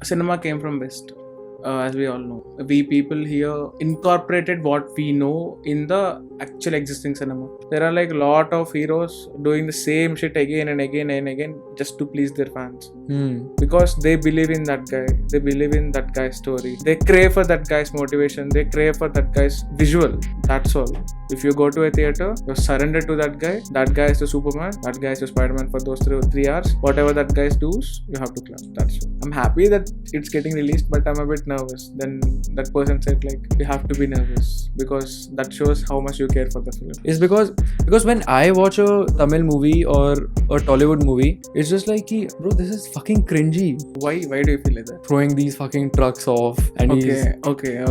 cinema came from West, as we all know. We people here incorporated what we know in the actual existing cinema. There are like a lot of heroes doing the same shit again and again and again just to please their fans. Because they believe in that guy, they believe in that guy's story, they crave for that guy's motivation, they crave for that guy's visual. That's all. If you go to a theater, you surrender to that guy is the Superman, that guy is the Spider-Man for those 3 hours. Whatever that guy does, you have to clap. That's all. I'm happy that it's getting released, but I'm a bit nervous. Then that person said like, you have to be nervous because that shows how much you care for the film. It's because when I watch a Tamil movie or a Tollywood movie, it's just like, bro, this is fucking cringy. Why do you feel like that? Throwing these fucking trucks off and he's Okay.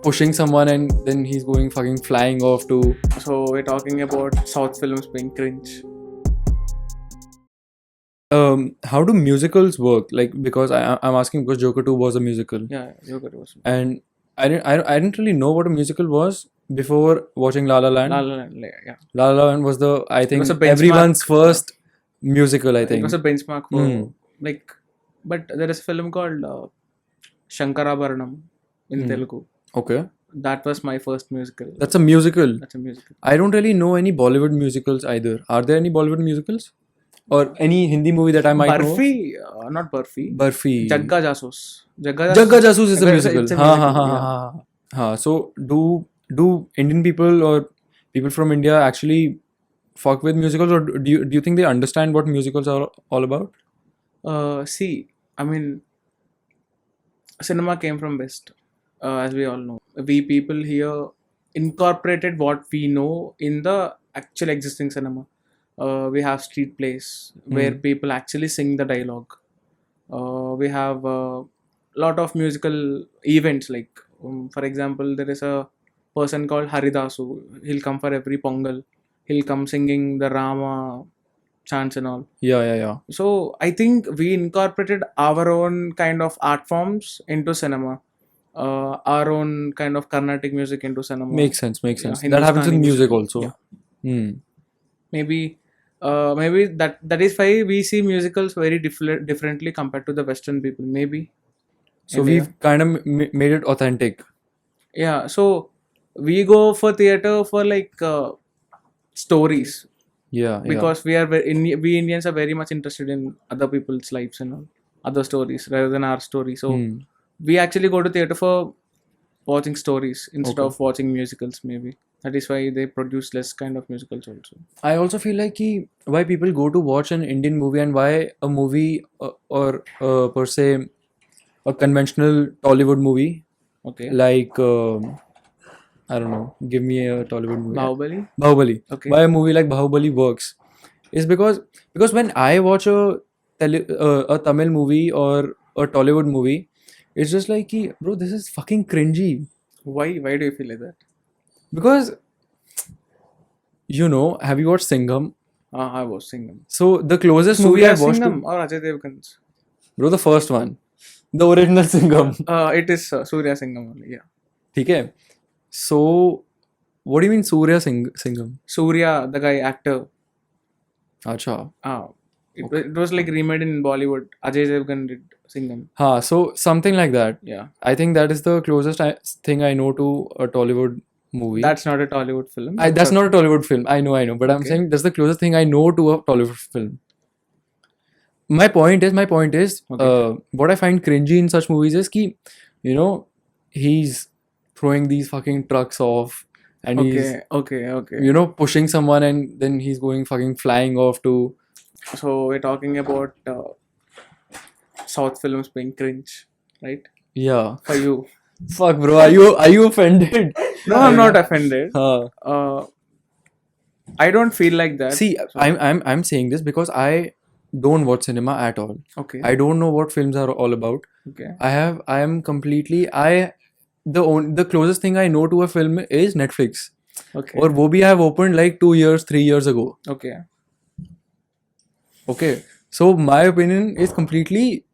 pushing someone and then he's going fucking flying off to. So we're talking about South films being cringe. How do musicals work? Like, because I'm asking because Joker 2 was a musical. Yeah, Joker was. And I didn't really know what a musical was before watching La La Land. La La Land, yeah. La La Land was It was a benchmark. everyone's first musical, I think. It was a benchmark for but there is a film called Shankarabharanam in Telugu. Okay. That was my first musical. That's a musical. That's a musical. I don't really know any Bollywood musicals either. Are there any Bollywood musicals? Or any Hindi movie that I might Barfi, not Barfi. Barfi. Jagga Jasus. Jagga Jasus is a musical. It's a musical. So do Indian people or people from India actually fuck with musicals, or do you think they understand what musicals are all about? See, I mean, cinema came from West, as we all know. We people here incorporated what we know in the actual existing cinema. We have street plays where people actually sing the dialogue. We have a lot of musical events, like for example, there is a person called Haridasu. He'll come for every Pongal. He'll come singing the Rama chants and all. Yeah. So I think we incorporated our own kind of art forms into cinema. Our own kind of Carnatic music into cinema. Makes sense. That Hindustani happens in music also. Yeah. Maybe that is why we see musicals very differently compared to the Western people. Maybe. So we've kind of made it authentic. Yeah. So we go for theater for like stories. Yeah. Because we Indians are very much interested in other people's lives and all, other stories rather than our story. So we actually go to theater for watching stories instead of watching musicals. Maybe that is why they produce less kind of musicals also. I also feel like why people go to watch an Indian movie and why a movie or per se a conventional Tollywood movie, like I don't know, give me a Tollywood movie. Bahubali. Okay. Why a movie like Bahubali works is because when I watch a Tamil movie or a Tollywood movie, it's just like, bro, this is fucking cringy. Why do you feel like that? Because, have you watched Singham? I watched Singham. So the closest movie I watched Singham or Ajay Devgan's? Bro, the first one. The original Singham. It is Surya Singham only, yeah. Okay. So, what do you mean Surya Singham? Surya, the guy, actor. Acha. It was like remade in Bollywood. Ajay Devgan did Singham. So something like that. Yeah. I think that is the closest thing I know to a Tollywood movie. That's not a Tollywood film. That's not a Tollywood film. I know. But I'm saying that's the closest thing I know to a Tollywood film. My point is, what I find cringy in such movies is he's throwing these fucking trucks off and he's pushing someone and then he's going fucking flying off to. So we're talking about South films being cringe, right? Yeah. For you. Fuck, bro. Are you offended? No, I'm not offended. I don't feel like that. See, so. I'm saying this because I don't watch cinema at all. Okay. I don't know what films are all about. Okay. The closest thing I know to a film is Netflix. Okay. Or wo bhi I have opened like 3 years ago. Okay. So my opinion is completely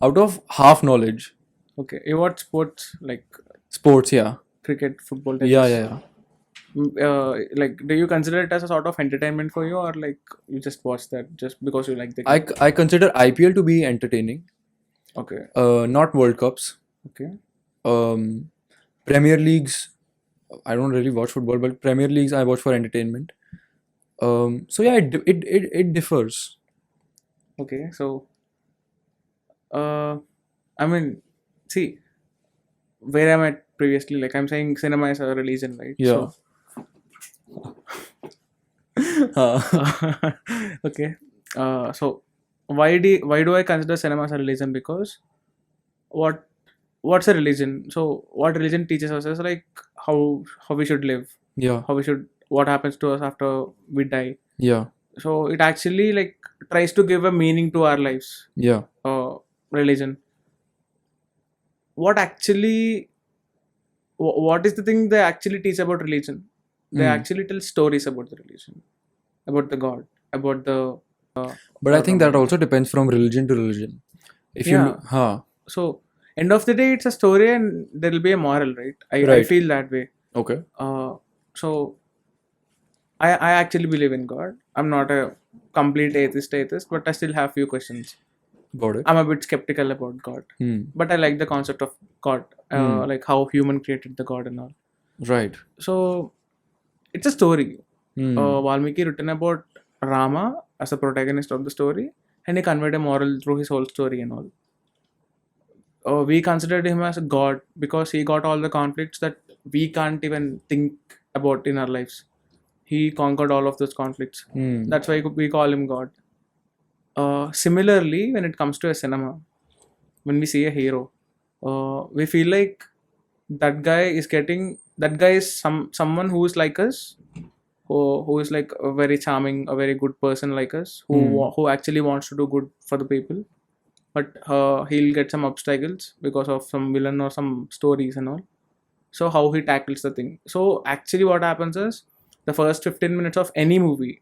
out of half knowledge. Okay. You watch sports like sports, yeah. Cricket, football, tennis. Yeah. Like, do you consider it as a sort of entertainment for you, or like you just watch that just because you like the game? I consider IPL to be entertaining. Okay. Not World Cups. Okay. Premier Leagues. I don't really watch football, but Premier Leagues I watch for entertainment. So yeah, it differs. Okay. So, I mean, see, where I'm at previously, like I'm saying, cinema is a religion, right? Yeah. So, okay. So, why do I consider cinema as a religion? Because what what's a religion? So, what religion teaches us is like how we should live, Yeah. what happens to us after we die. Yeah. So, it actually like tries to give a meaning to our lives. Yeah. Religion. What actually what is the thing they actually teach about religion? They actually tell stories about the religion, about the god, about the But I think that also depends from religion to religion. If Yeah. you, so end of the day it's a story and there will be a moral, right? I Right. feel that way. okay. So I actually believe in God. I'm not a complete atheist, but I still have few questions. Got it. I'm a bit skeptical about God, but I like the concept of God, like how human created the God and all. Right. So it's a story. Hmm. Valmiki written about Rama as a protagonist of the story, and he conveyed a moral through his whole story and all. We considered him as a god because he got all the conflicts that we can't even think about in our lives. He conquered all of those conflicts. Hmm. That's why we call him God. Similarly, when it comes to a cinema, when we see a hero, we feel like that guy is someone who is like us, who is like a very charming, a very good person like us, who actually wants to do good for the people, but he'll get some obstacles because of some villain or some stories and all. So how he tackles the thing. So actually what happens is the first 15 minutes of any movie,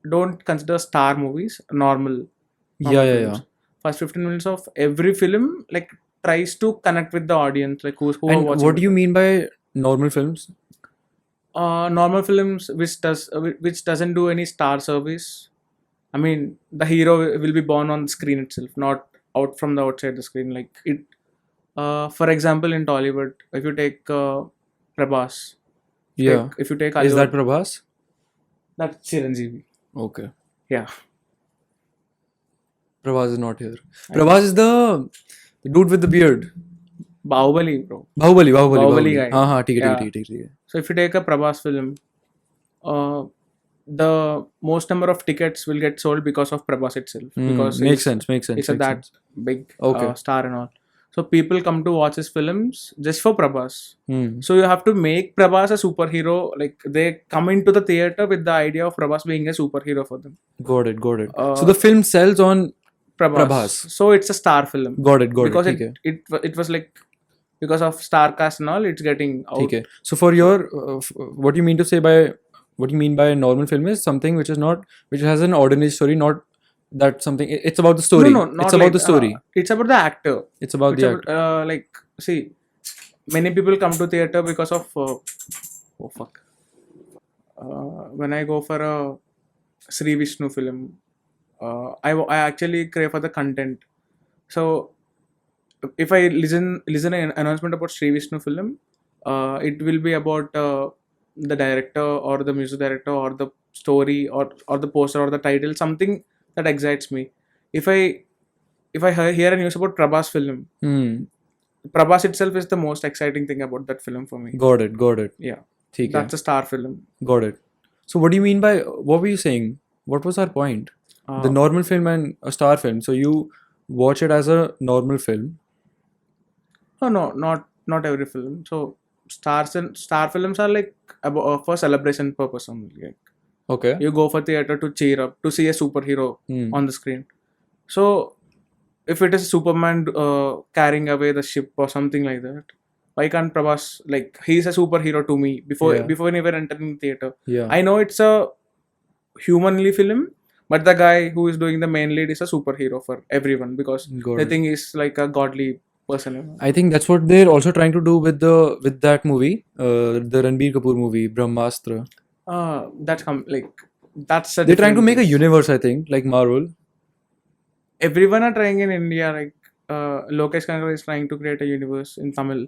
don't consider star movies, normal Yeah. films. First 15 minutes of every film like tries to connect with the audience, like who are And watching what the do you film. mean by normal films? Normal films which doesn't do any star service. I mean, the hero will be born on the screen itself, not out from the outside the screen. Like it, for example, in Tollywood, if you take Prabhas, Yeah. if you take Is Allu, that Prabhas? that's Chiranjeevi. Okay. Yeah, Prabhas is not here. Prabhas is the dude with the beard. Bahubali, bro. Bahubali guy. हाँ ठीक है Yeah. ठीक है. So if you take a Prabhas film, the most number of tickets will get sold because of Prabhas itself. Because Makes sense. He's a that big Okay. star and all. So people come to watch his films just for Prabhas. Hmm. So you have to make Prabhas a superhero. Like they come into the theater with the idea of Prabhas being a superhero for them. Got it. So the film sells on Prabhas. So it's a star film. Got it. Because ठीक है. it was like because of star cast and all, it's getting out. ठीक है. So for your what you mean by a normal film is something which has an ordinary story, not that something. It's about the story. No, not it's about like, the story. It's about the actor. It's about the actor. Like, see, many people come to theater because of oh fuck. When I go for a Sri Vishnu film, I actually crave for the content. So if I listen an announcement about Sri Vishnu film, it will be about the director or the music director or the story or the poster or the title, something that excites me. If I hear a news about Prabhas film, Prabhas itself is the most exciting thing about that film for me. Got it. Yeah, ठीक है. that's a star film. Got it. So what do you mean by, what were you saying? What was our point? The normal film and a star film. So you watch it as a normal film. No, not every film. So star films are like for celebration purpose only. Like, Okay. you go for theater to cheer up, to see a superhero on the screen. So if it is Superman carrying away the ship or something like that, why can't Prabhas, like, he's a superhero to me before never entering the theater. Yeah. I know it's a humanly film, but the guy who is doing the main lead is a superhero for everyone because the thing is like a godly person. I think that's what they're also trying to do with that movie, the Ranbir Kapoor movie, Brahmastra. That's a They're trying to different make a case. universe, I think, like Marvel. Everyone are trying in India, like Lokesh Kanagal is trying to create a universe in Tamil.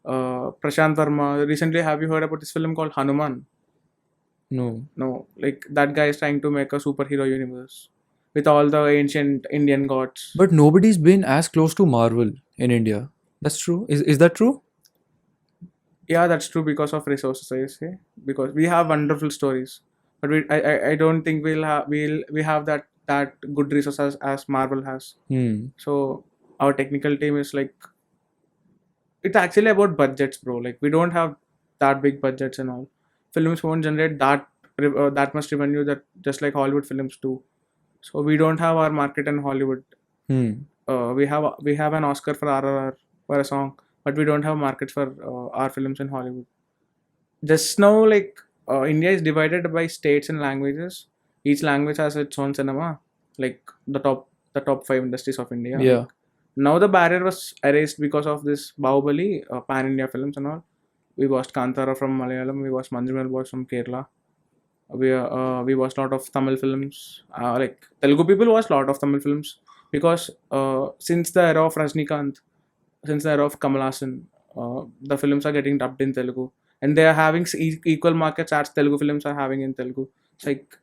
Prashant Verma recently, have you heard about this film called Hanuman? No. No, like that guy is trying to make a superhero universe with all the ancient Indian gods. But nobody's been as close to Marvel in India. That's true. Is that true? Yeah, that's true because of resources, I say. Because we have wonderful stories, but I don't think we have that good resources as Marvel has. So our technical team is like, it's actually about budgets, bro. Like we don't have that big budgets and all. Films won't generate that much revenue that just like Hollywood films do. So we don't have our market in Hollywood. We have an Oscar for RRR for a song, but we don't have markets for our films in Hollywood. Just now, like India is divided by states and languages. Each language has its own cinema, like the top 5 industries of India. Yeah. Like, now the barrier was erased because of this Bahubali pan India films and all. We watched Kantara from Malayalam. We watched Manjumal Boys from Kerala. We watched a lot of Tamil films. Like Telugu people watch a lot of Tamil films because since the era of Rajnikant, since the era of Kamal Haasan, the films are getting dubbed in Telugu, and they are having equal markets as Telugu films are having in Telugu. It's like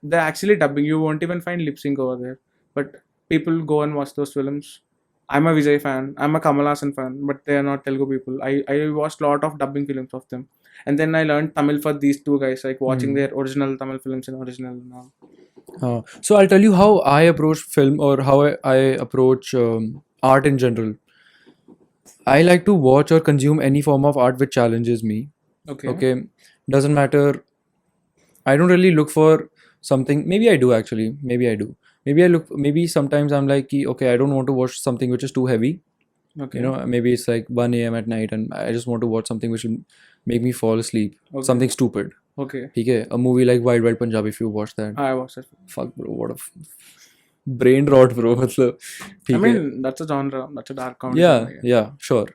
they're actually dubbing. You won't even find lip sync over there, but people go and watch those films. I'm a Vijay fan. I'm a Kamal Haasan fan, but they are not Telugu people. I watched a lot of dubbing films of them, and then I learned Tamil for these two guys, like watching their original Tamil films in original now. So I'll tell you how I approach film, or how I approach art in general. I like to watch or consume any form of art which challenges me. Okay. Doesn't matter. I don't really look for something. Maybe I do actually. Maybe I do. Maybe sometimes I'm like, okay, I don't want to watch something which is too heavy. Okay. You know, maybe it's like 1 a.m. at night and I just want to watch something which will make me fall asleep. Okay. Something stupid. Okay. Okay. A movie like Wild Wild Punjab, if you watch that. I watched it. Fuck, bro. What a brain rot, bro. I mean, that's a genre. That's a dark comedy. Yeah, sure.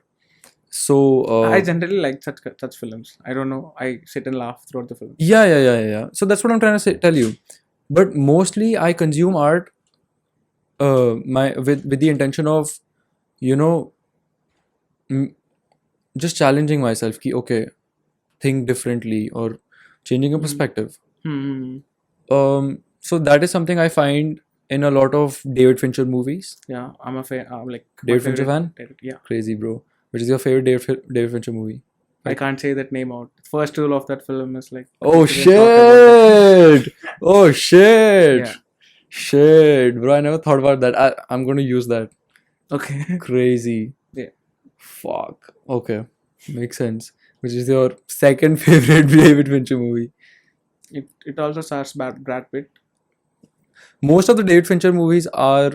So I generally like such films. I don't know. I sit and laugh throughout the film. Yeah. So that's what I'm trying to tell you. But mostly I consume art with the intention of, you know, just challenging myself. Ki, okay, think differently or changing your perspective. So that is something I find in a lot of David Fincher movies. Yeah, I'm a fan. Like David Fincher fan? Yeah. Crazy, bro. Which is your favorite David Fincher movie? I can't say that name out. First rule of that film is like, oh shit! Oh shit! Yeah. Shit, bro. I never thought about that. I'm going to use that. Okay. Crazy. Yeah. Fuck. Okay. Makes sense. Which is your second favorite David Fincher movie? It also stars Brad Pitt. Most of the David Fincher movies are,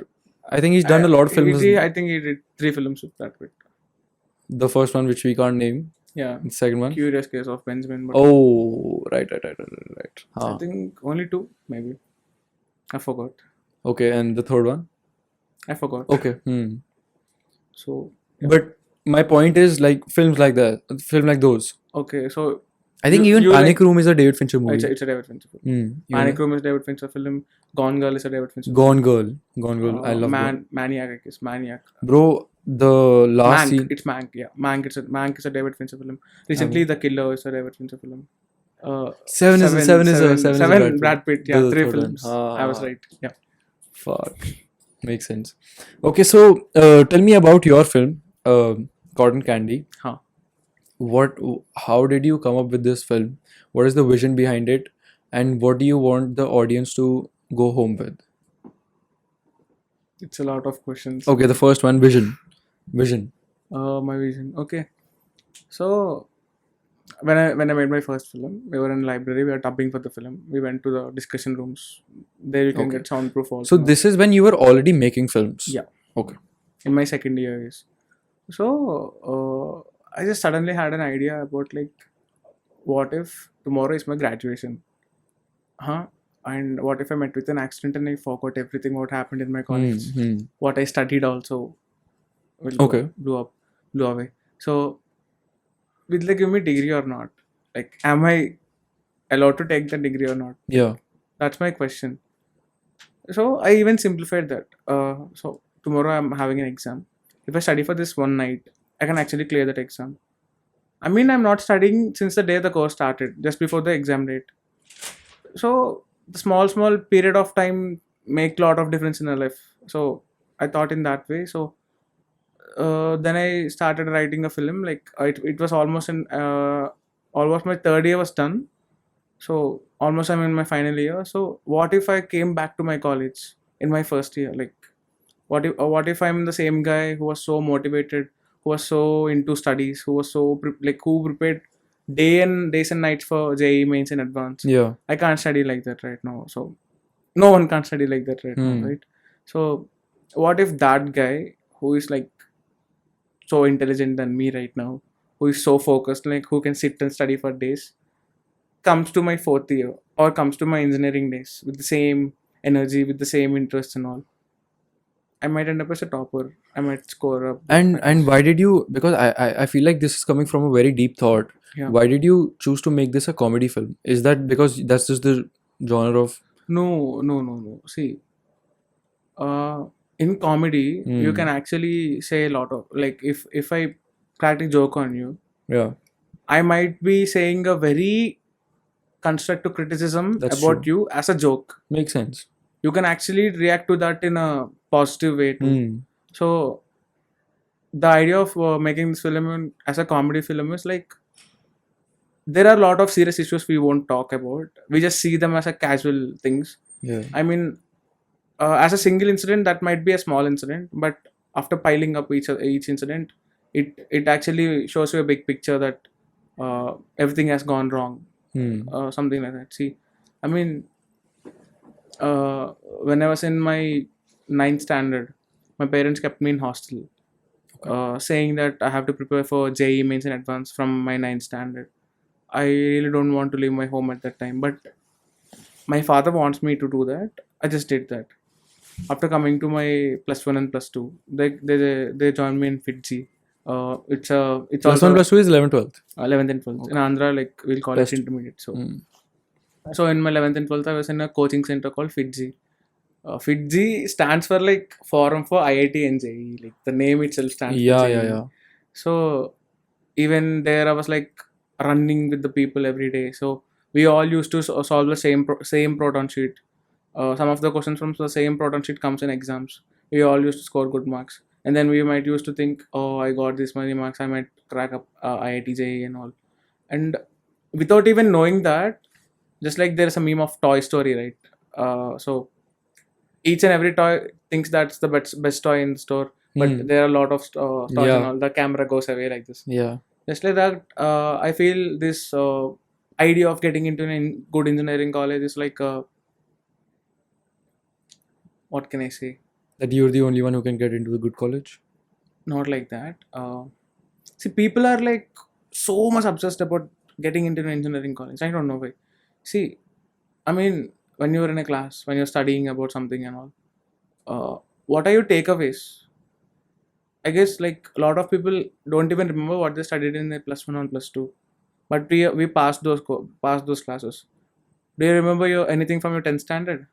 I think he's done a lot of films. I think he did 3 films with Brad Pitt. The first one, which we can't name. Yeah. The second one. Curious Case of Benjamin. Oh, right. I think only 2, maybe. I forgot. Okay, and the third one? I forgot. Okay. So. Yeah. But my point is, like, films like that, film like those. Okay, so. I think even Panic Room is a David Fincher movie. It's a David Fincher film. Panic Room is a David Fincher film. Gone Girl is a David Fincher film. Gone Girl. I love Maniac, I guess. Maniac. Bro, the last scene. It's Mank, yeah. Mank is a David Fincher film. Recently, The Killer is a David Fincher film. Seven Brad Pitt, yeah. 3 films. I was right, yeah. Fuck. Makes sense. Okay, so tell me about your film, Cotton Candy. How did you come up with this film? What is the vision behind it? And what do you want the audience to go home with? It's a lot of questions. Okay, the first one, vision. My vision. Okay. So when I made my first film, we were in library, we were dubbing for the film. We went to the discussion rooms. There you can get soundproof also. So this is when you were already making films? Yeah. Okay. In my second year, yes. So I just suddenly had an idea about like, what if tomorrow is my graduation? And what if I met with an accident and I forgot everything what happened in my college? What I studied also blew away. So will they give me degree or not? Like, am I allowed to take the degree or not? Yeah. That's my question. So I even simplified that. So tomorrow I'm having an exam. If I study for this one night, I can actually clear that exam. I mean, I'm not studying since the day the course started, just before the exam date. So the small period of time make a lot of difference in our life. So I thought in that way. So then I started writing a film. Like it was almost my third year was done. So almost I'm in my final year. So what if I came back to my college in my first year? Like what if I'm the same guy who was so motivated, who was so into studies, who was so who prepared days and nights for JEE mains in advance. Yeah. I can't study like that right now. So no one can't study like that right now, right? So what if that guy who is like so intelligent than me right now, who is so focused, like who can sit and study for days, comes to my fourth year or comes to my engineering days with the same energy, with the same interest and all, I might end up as a topper. I might score up. And why did you, because I feel like this is coming from a very deep thought. Yeah. Why did you choose to make this a comedy film? Is that because that's just the genre of No. See, in comedy, you can actually say a lot of, like, if I crack a joke on you, yeah. I might be saying a very constructive criticism That's about true. you as a joke. Makes sense. You can actually react to that in a positive way too. So the idea of making this film as a comedy film is like, there are a lot of serious issues we won't talk about. We just see them as a casual things. Yeah. I mean, as a single incident, that might be a small incident, but after piling up each incident, it actually shows you a big picture that everything has gone wrong. Something like that. See, I mean, when I was in my 9th standard, my parents kept me in hostel, saying that I have to prepare for JEE mains in advance from my 9th standard. I really don't want to leave my home at that time, but my father wants me to do that. I just did that. After coming to my +1 and +2, they joined me in Fiji. It's Plus also 1, plus 2 is 11, 12th. 11th and 12th. In Andhra, like we'll call it intermediate. So in my 11th and 12th, I was in a coaching center called Fiji. Fiji stands for like Forum for IIT and JEE. Like the name itself stands for JEE. So even there, I was like running with the people every day. So we all used to solve the same proton sheet. Some of the questions from the same proton sheet comes in exams. We all used to score good marks, and then we might used to think, oh, I got this many marks, I might crack up IIT JEE and all. And without even knowing that, just like there's a meme of Toy Story, right? So each and every toy thinks that's the best toy in the store, but there are a lot of toys and all. The camera goes away like this. Yeah. Just like that, I feel this idea of getting into a good engineering college is like, what can I say? That you're the only one who can get into a good college? Not like that. See, people are like so much obsessed about getting into an engineering college. I don't know why. See, I mean, when you're in a class, when you're studying about something and all, what are your takeaways? I guess like a lot of people don't even remember what they studied in their +1 or +2, but we passed those classes. Do you remember anything from your 10th standard?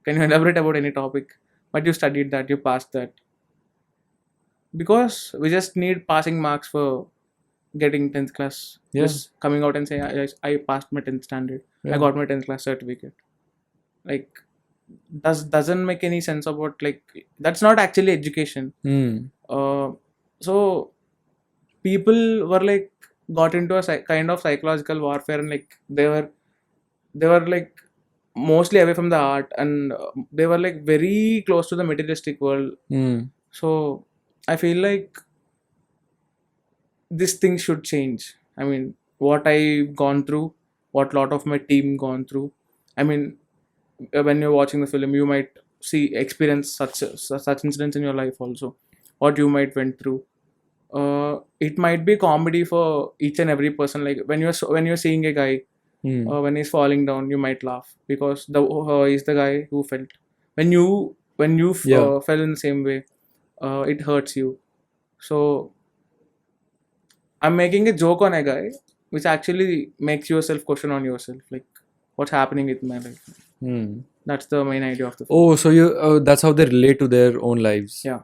Can you elaborate about any topic? But you studied that, you passed that. Because we just need passing marks for getting 10th class. Yeah. Just coming out and say, I passed my 10th standard. Yeah. I got my 10th class certificate. Like, doesn't make any sense about, like, that's not actually education. So people were like got into a kind of psychological warfare, and like they were like mostly away from the art, and they were like very close to the materialistic world. So I feel like this thing should change. I mean, what I've gone through, what lot of my team gone through. I mean, when you're watching the film, you might experience such incidents in your life also. What you might went through. It might be comedy for each and every person. Like when you're seeing a guy, when he's falling down, you might laugh because he's the guy who felt. When you fell in the same way, it hurts you. So I'm making a joke on a guy, which actually makes yourself question on yourself, like what's happening with my life. That's the main idea of the film. Oh, so you that's how they relate to their own lives. Yeah.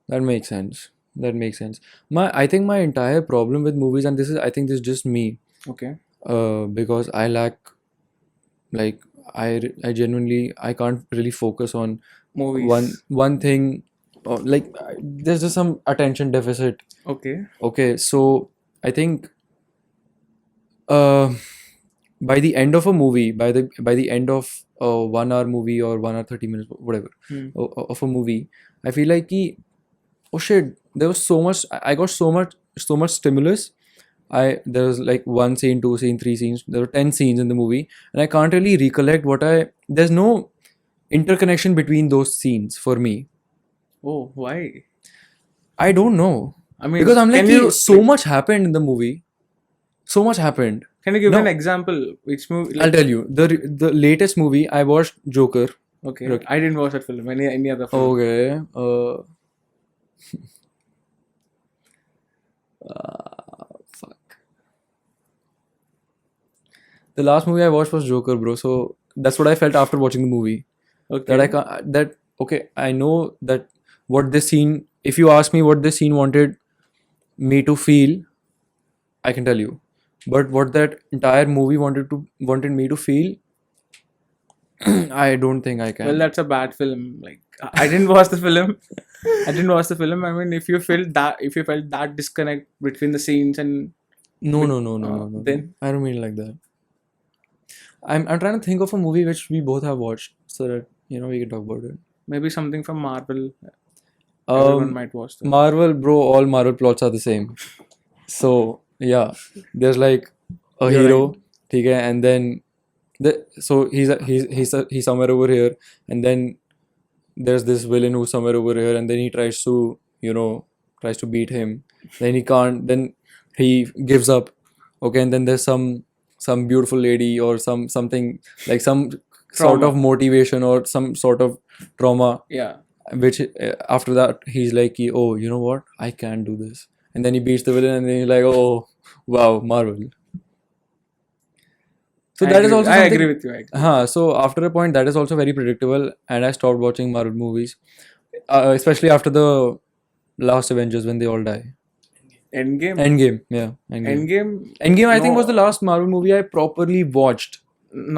That makes sense. That makes sense. I think my entire problem with movies, and I think this is just me, Okay. because I lack, like, I genuinely, I can't really focus on Movies. one thing. Like, there's just some attention deficit. Okay. Okay, so I think, uh, by the end of a movie, by the end of a 1 hour movie or 1 hour 30 minutes, whatever, Hmm. of a movie, I feel like oh shit, there was so much. I got so much stimulus. There was like one scene, two scene, three scenes. There were 10 scenes in the movie, and I can't really recollect what I. There's no interconnection between those scenes for me. Oh, why? I don't know, I mean, because I'm like, can you so much happened in the movie. So much happened. can you give No, an example? Which movie? I'll tell you. The latest movie I watched, Joker. Okay. Okay. I didn't watch that film. Any other film? Okay. Fuck. The last movie I watched was Joker, bro. So that's what I felt after watching the movie. Okay. That I can't. That okay. I know that what this scene. If you ask me what this scene wanted me to feel, I can tell you. But what that entire movie wanted me to feel, I don't think I can. Well, that's a bad film. Like I didn't watch the film. I didn't watch the film. I mean, if you felt that disconnect between the scenes and No. then I don't mean it like that. I'm trying to think of a movie which we both have watched so that we can talk about it. maybe something from Marvel. Everyone might watch that. Marvel, bro. All Marvel plots are the same. So yeah, there's like a You're hero, right. okay, and then so he's somewhere over here, and then there's this villain who's somewhere over here, and then he tries to beat him. Then he can't. Then he gives up. Okay, and then there's some beautiful lady or something like some sort Trauma. of motivation or some sort of trauma, Yeah. which after that he's like, oh, you know what, I can do this, and then he beats the villain, and then he's like, oh wow, Marvel. So that is also I something. agree with you. I agree. So after a point, that is also very predictable, and I stopped watching Marvel movies, especially after the last Avengers when they all die. Endgame. Endgame, yeah, Endgame. Endgame. Endgame, I think, No, was the last Marvel movie I properly watched.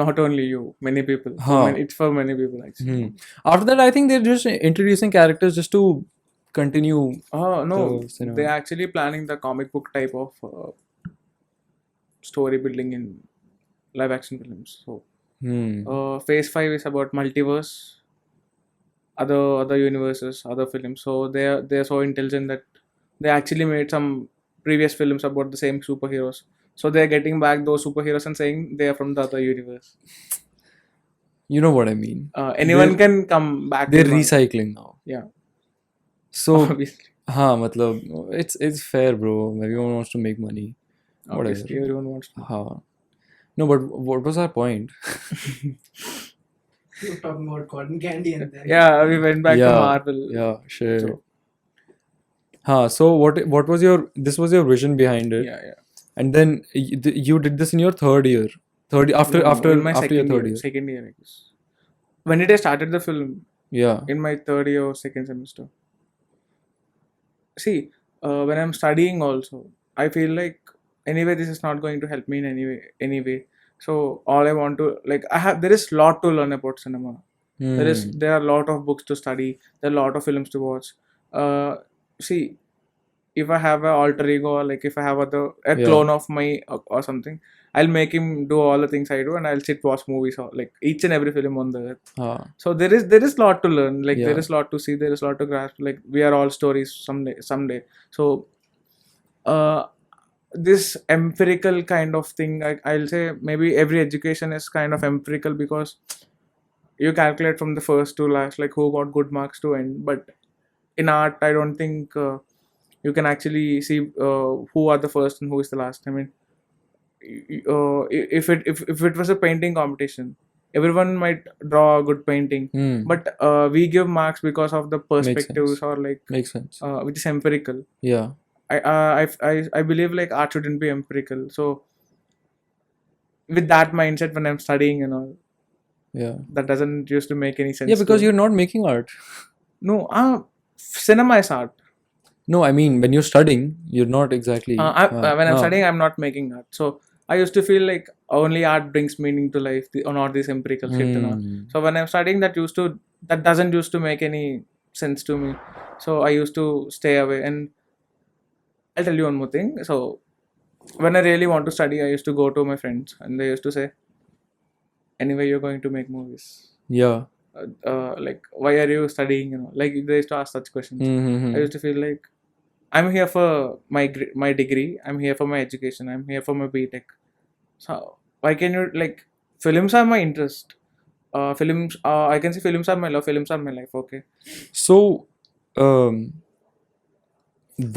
not only you. Many people. Huh. It's for many people actually. After that, I think they're just introducing characters just to continue. Oh no, the cinema. they're actually planning the comic book type of story building in live action films. So, Phase 5 is about multiverse, other universes, other films. So they're so intelligent that they actually made some previous films about the same superheroes. So they're getting back those superheroes and saying they are from the other universe. You know what I mean? Anyone can come back. They're to Marvel. recycling now. Yeah. So, Obviously. matlab, it's fair, bro. Everyone wants to make money. Whatever. Obviously, everyone wants to. No, but what was our point? You were talking about cotton candy and then Yeah, we went back to Marvel. Yeah, sure. So, So what was this was your vision behind it? yeah. And then you did this in your third year. After in my your second third year. year. Second year, I guess. When did I started the film? Yeah. In my third year or second semester. See, when I'm studying also, I feel like anyway this is not going to help me in anyway. So all I want to there is lot to learn about cinema. There are a lot of books to study. There are a lot of films to watch. See, if I have an alter ego, or like if I have a clone of my or something, I'll make him do all the things I do, and I'll sit watch movies or like each and every film on the earth. So there is lot to learn. Like there is lot to see. There is lot to grasp. Like we are all stories someday. So, this empirical kind of thing, I'll say maybe every education is kind of empirical because you calculate from the first to last, like who got good marks to end. But in art, I don't think you can actually see who are the first and who is the last. I mean, if it was a painting competition, everyone might draw a good painting, but we give marks because of the perspectives or like makes sense. Which is empirical. Yeah. I believe like art shouldn't be empirical. So with that mindset, when I'm studying and all, that doesn't used to make any sense. Yeah, because you're not making art. No, cinema is art. No, I mean when you're studying, you're not exactly. When I'm studying, I'm not making art. So I used to feel like only art brings meaning to life, or not this empirical shit and all. So when I'm studying, that doesn't used to make any sense to me. So I used to stay away. And I'll tell you one more thing. So when I really want to study, I used to go to my friends, and they used to say, "Anyway, you're going to make movies. Yeah. Like, why are you studying? Like they used to ask such questions. Mm-hmm. I used to feel like I'm here for my degree. I'm here for my education. I'm here for my BTech. So why can you like films are my interest. Films. I can say films are my love. Films are my life. Okay. So,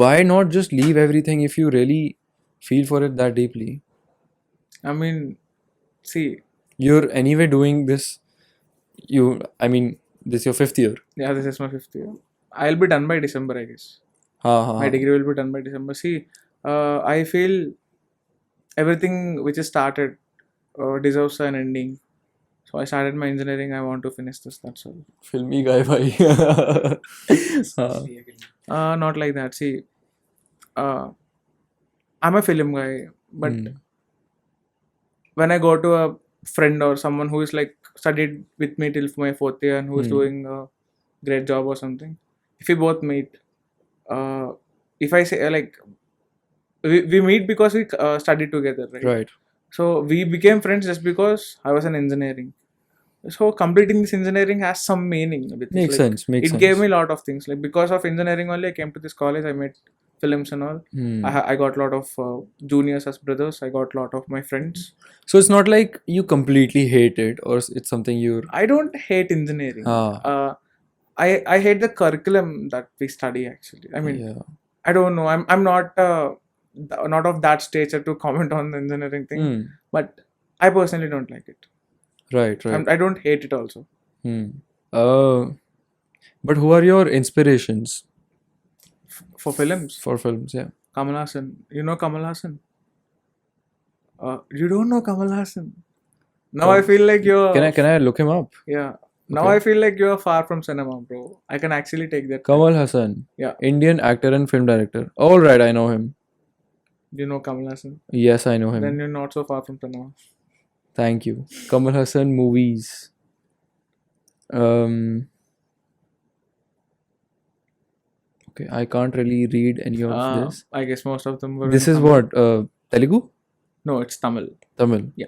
why not just leave everything if you really feel for it that deeply? I mean, see. You're anyway doing this. I mean, this is your 5th year. Yeah, this is my 5th year. I'll be done by December, I guess. My degree will be done by December. See, I feel everything which is started deserves an ending. So I started my engineering. I want to finish this. That's all. Filmy guy, bhai. Not like that. See, I'm a film guy, but when I go to a friend or someone who is like studied with me till my 4th year and who is doing a great job or something, if we both meet, if I say like we meet because we studied together, right? Right. So we became friends just because I was in engineering. So completing this engineering has some meaning. Makes sense. It gave me a lot of things. Like because of engineering only, I came to this college. I made films and all. I got a lot of juniors as brothers. I got a lot of my friends. So it's not like you completely hate it, or it's something you're. I don't hate engineering. I hate the curriculum that we study. Actually, I mean, I don't know. I'm not of that stature to comment on the engineering thing. But I personally don't like it. Right. I don't hate it also. But who are your inspirations for films? For films, yeah. Kamal Hassan. You know Kamal Hassan? You don't know Kamal Hassan? Now I feel like you're. Can I look him up? Yeah. Now I feel like you're far from cinema, bro. I can actually take that. Kamal Hassan. Yeah. Indian actor and film director. All right, I know him. Do you know Kamal Hassan? Yes, I know him. Then you're not so far from cinema. Thank you. Kamal Hassan movies. Okay, I can't really read any of this. I guess most of them were. This is Tamil. What? Telugu? No, it's Tamil. Tamil. Yeah.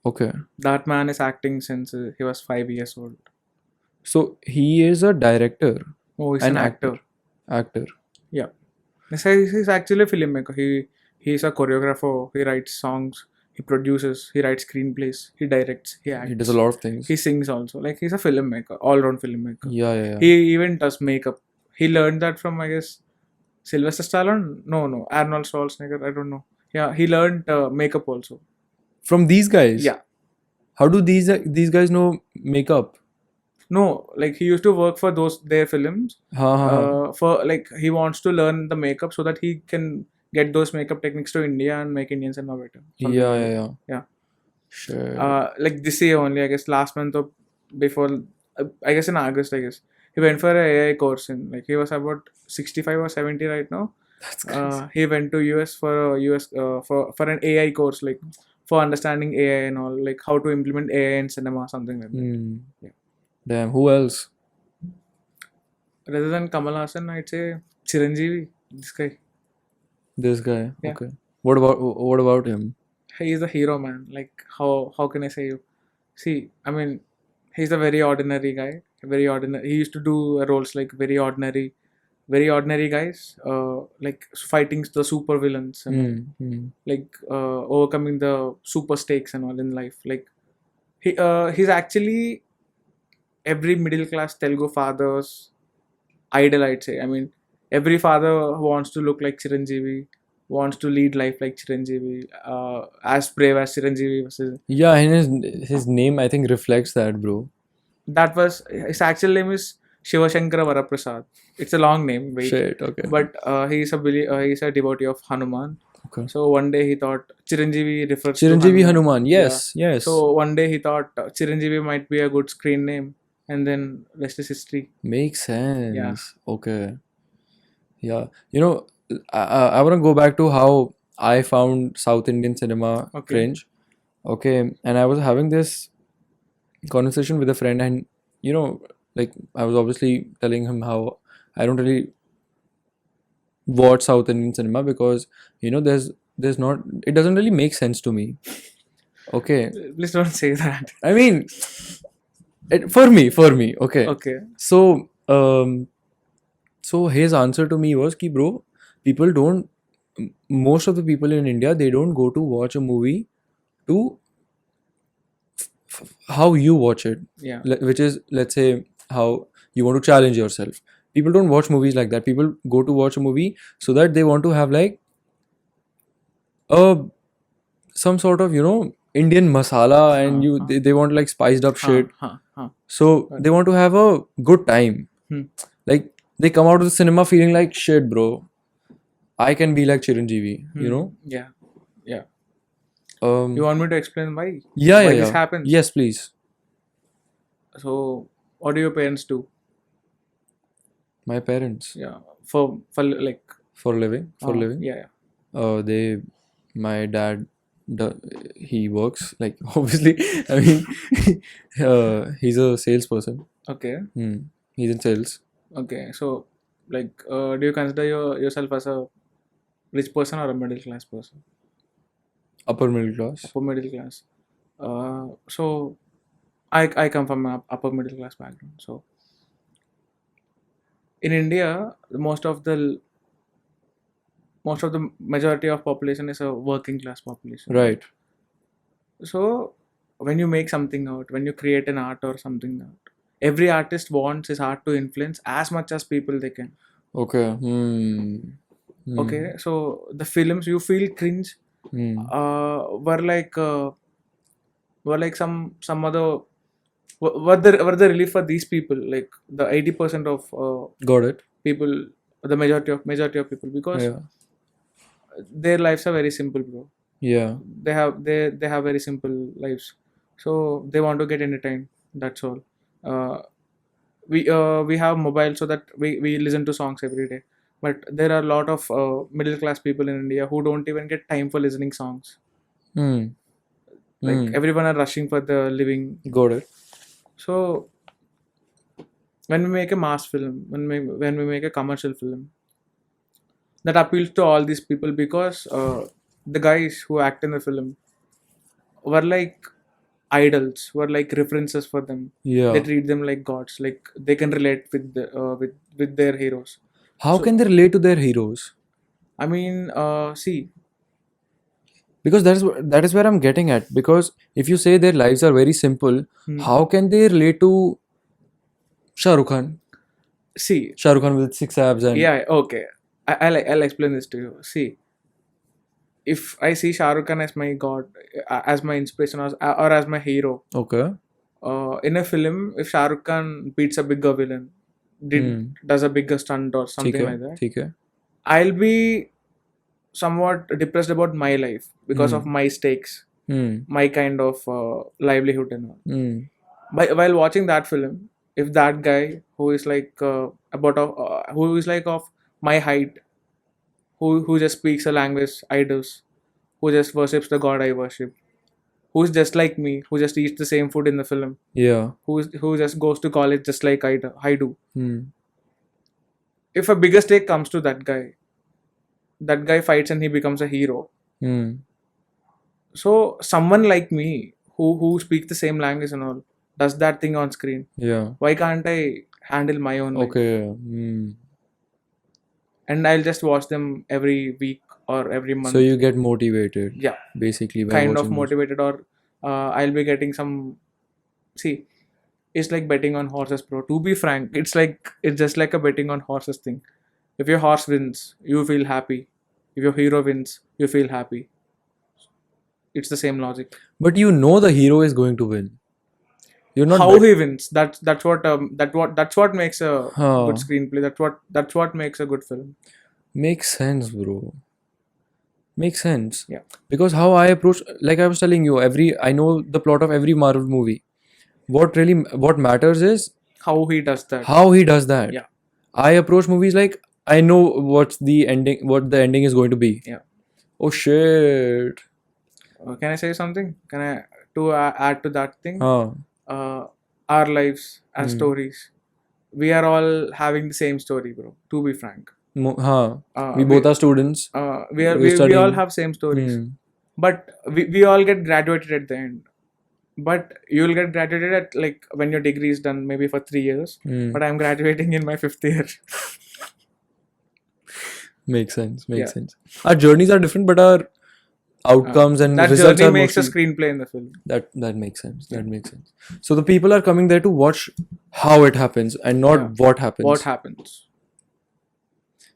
Okay. That man is acting since he was 5 years old. So he is a director. Oh, he's an actor. Actor. Yeah. He's actually a filmmaker. He's a choreographer. He writes songs. He produces. He writes screenplays. He directs. He acts. He does a lot of things. He sings also. Like he's a filmmaker, all-round filmmaker. Yeah. He even does makeup. He learned that from, I guess, Sylvester Stallone. No, Arnold Schwarzenegger. I don't know. Yeah, he learned makeup also. From these guys? Yeah. How do these guys know makeup? No, like he used to work for their films. For like he wants to learn the makeup so that he can get those makeup techniques to India and make Indian cinema better. Yeah. Sure. Like this year only, I guess last month or before, I guess in August, I guess he went for an AI course in like he was about 65 or 70 right now. That's crazy. He went to US for for an AI course, like for understanding AI and all, like how to implement AI in cinema, something like that. Yeah. Damn, who else? Rather than Kamal Hassan, I'd say Chiranjeevi. This guy. Yeah. Okay. What about him? He is a hero, man. Like how can I say you? See, I mean, he's a very ordinary guy. Very ordinary. He used to do roles like very ordinary guys. Like fighting the super villains and like overcoming the super stakes and all in life. Like he's actually every middle class Telugu father's idol, I'd say. I mean, every father wants to look like Chiranjeevi, wants to lead life like Chiranjeevi, as brave as Chiranjeevi was. Yeah, and his name I think reflects that, bro. That was his actual name is Shivashankara Varaprasad. It's a long name. Wait. Shit, okay. But he's a devotee of Hanuman. Okay. So one day he thought Chiranjeevi refers Chiranjeevi to Hanuman. Yes. So one day he thought Chiranjeevi might be a good screen name. And then rest is history. Makes sense. Yeah. Okay. Yeah. You know, I want to go back to how I found South Indian cinema Okay. cringe. Okay. And I was having this conversation with a friend, and, you know, like, I was obviously telling him how I don't really watch South Indian cinema because, you know, there's not, it doesn't really make sense to me. Okay. Please don't say that. I mean, for me, okay. Okay. So, so his answer to me was, "Ki bro, people don't. Most of the people in India, they don't go to watch a movie to how you watch it, Yeah. which is, let's say, how you want to challenge yourself. People don't watch movies like that. People go to watch a movie so that they want to have like a some sort of, you know, Indian masala, and they want like spiced up shit. So Right. they want to have a good time. Hmm. Like, they come out of the cinema feeling like shit, bro. I can be like Chiranjeevi, you know? Yeah. Yeah. Um, You want me to explain why? yeah, Why yeah, this yeah. happens? Yes, please. So, what do your parents do? My parents, Yeah. For like. for living, Yeah. they, my dad, he works like obviously. I mean, he's a salesperson. Okay. He's in sales. Okay. So, like, do you consider yourself as a rich person or a middle class person? Upper middle class. Upper middle class. So I come from a upper middle class background. So in India, most of the majority of population is a working class population. Right. So when you make something out, when you create an art or something out, every artist wants his art to influence as much as people they can. Okay. Okay, so the films you feel cringe were like some other were the relief for these people, like the 80% of Got it. people, the majority of people, because Yeah. their lives are very simple, bro. Yeah. They have very simple lives, so they want to get entertained, that's all. We have mobile so that we listen to songs every day, but there are a lot of middle class people in India who don't even get time for listening songs. Like everyone are rushing for the living. Got it. So when we make a mass film, when we make a commercial film, that appeals to all these people because the guys who act in the film were like idols, were like references for them. Yeah. They treat them like gods, like they can relate with with their heroes. How So- can they relate to their heroes? I mean, see, Because that is where I'm getting at. Because if you say their lives are very simple, how can they relate to Shah Rukh Khan? see, Shah Rukh Khan with 6 abs and yeah, okay. I'll explain this to you. See, if I see Shah Rukh Khan as my god, as my inspiration, or as my hero, okay. in a film, if Shah Rukh Khan beats a bigger villain, does a bigger stunt or something ठीक है, like that, ठीक है. I'll be somewhat depressed about my life because of my stakes, my kind of livelihood and all. While watching that film, if that guy who is like who is like of my height, who just speaks a language I do, who just worships the god I worship, who's just like me, who just eats the same food in the film, Yeah. who just goes to college just like I do. If a bigger stake comes to that guy fights and he becomes a hero. So someone like me who speaks the same language and all does that thing on screen. Yeah. Why can't I handle my own life? Okay. And I'll just watch them every week or every month. So you get motivated. Yeah. Basically, by Kind of watching those. motivated, or I'll be getting some. See, it's like betting on horses, bro. To be frank, it's just like a betting on horses thing. If your horse wins, you feel happy. If your hero wins, you feel happy. It's the same logic. But you know the hero is going to win. You're not. How he wins? That's what makes a Huh. good screenplay. That's what makes a good film. Makes sense, bro. Makes sense. Yeah. Because how I approach, like I was telling you, I know the plot of every Marvel movie. What matters is How he does that. how he does that. Yeah. I approach movies like I know what the ending is going to be. Yeah. Oh shit. Can I say something? Can I add to that thing? Huh. Our lives as Hmm. stories. We are all having the same story, bro. To be frank, Huh. We we both are students. we are We're we all studying. have same stories, Hmm. but we all get graduated at the end. But you'll get graduated at like when your degree is done, maybe for 3 years. Hmm. But I'm graduating in my 5th year. Makes sense. Makes Yeah. sense. Our journeys are different, but our outcomes and That results journey are makes a mostly screenplay in the film. that makes sense. That makes sense. So the people are coming there to watch how it happens and not Yeah. what happens. What happens?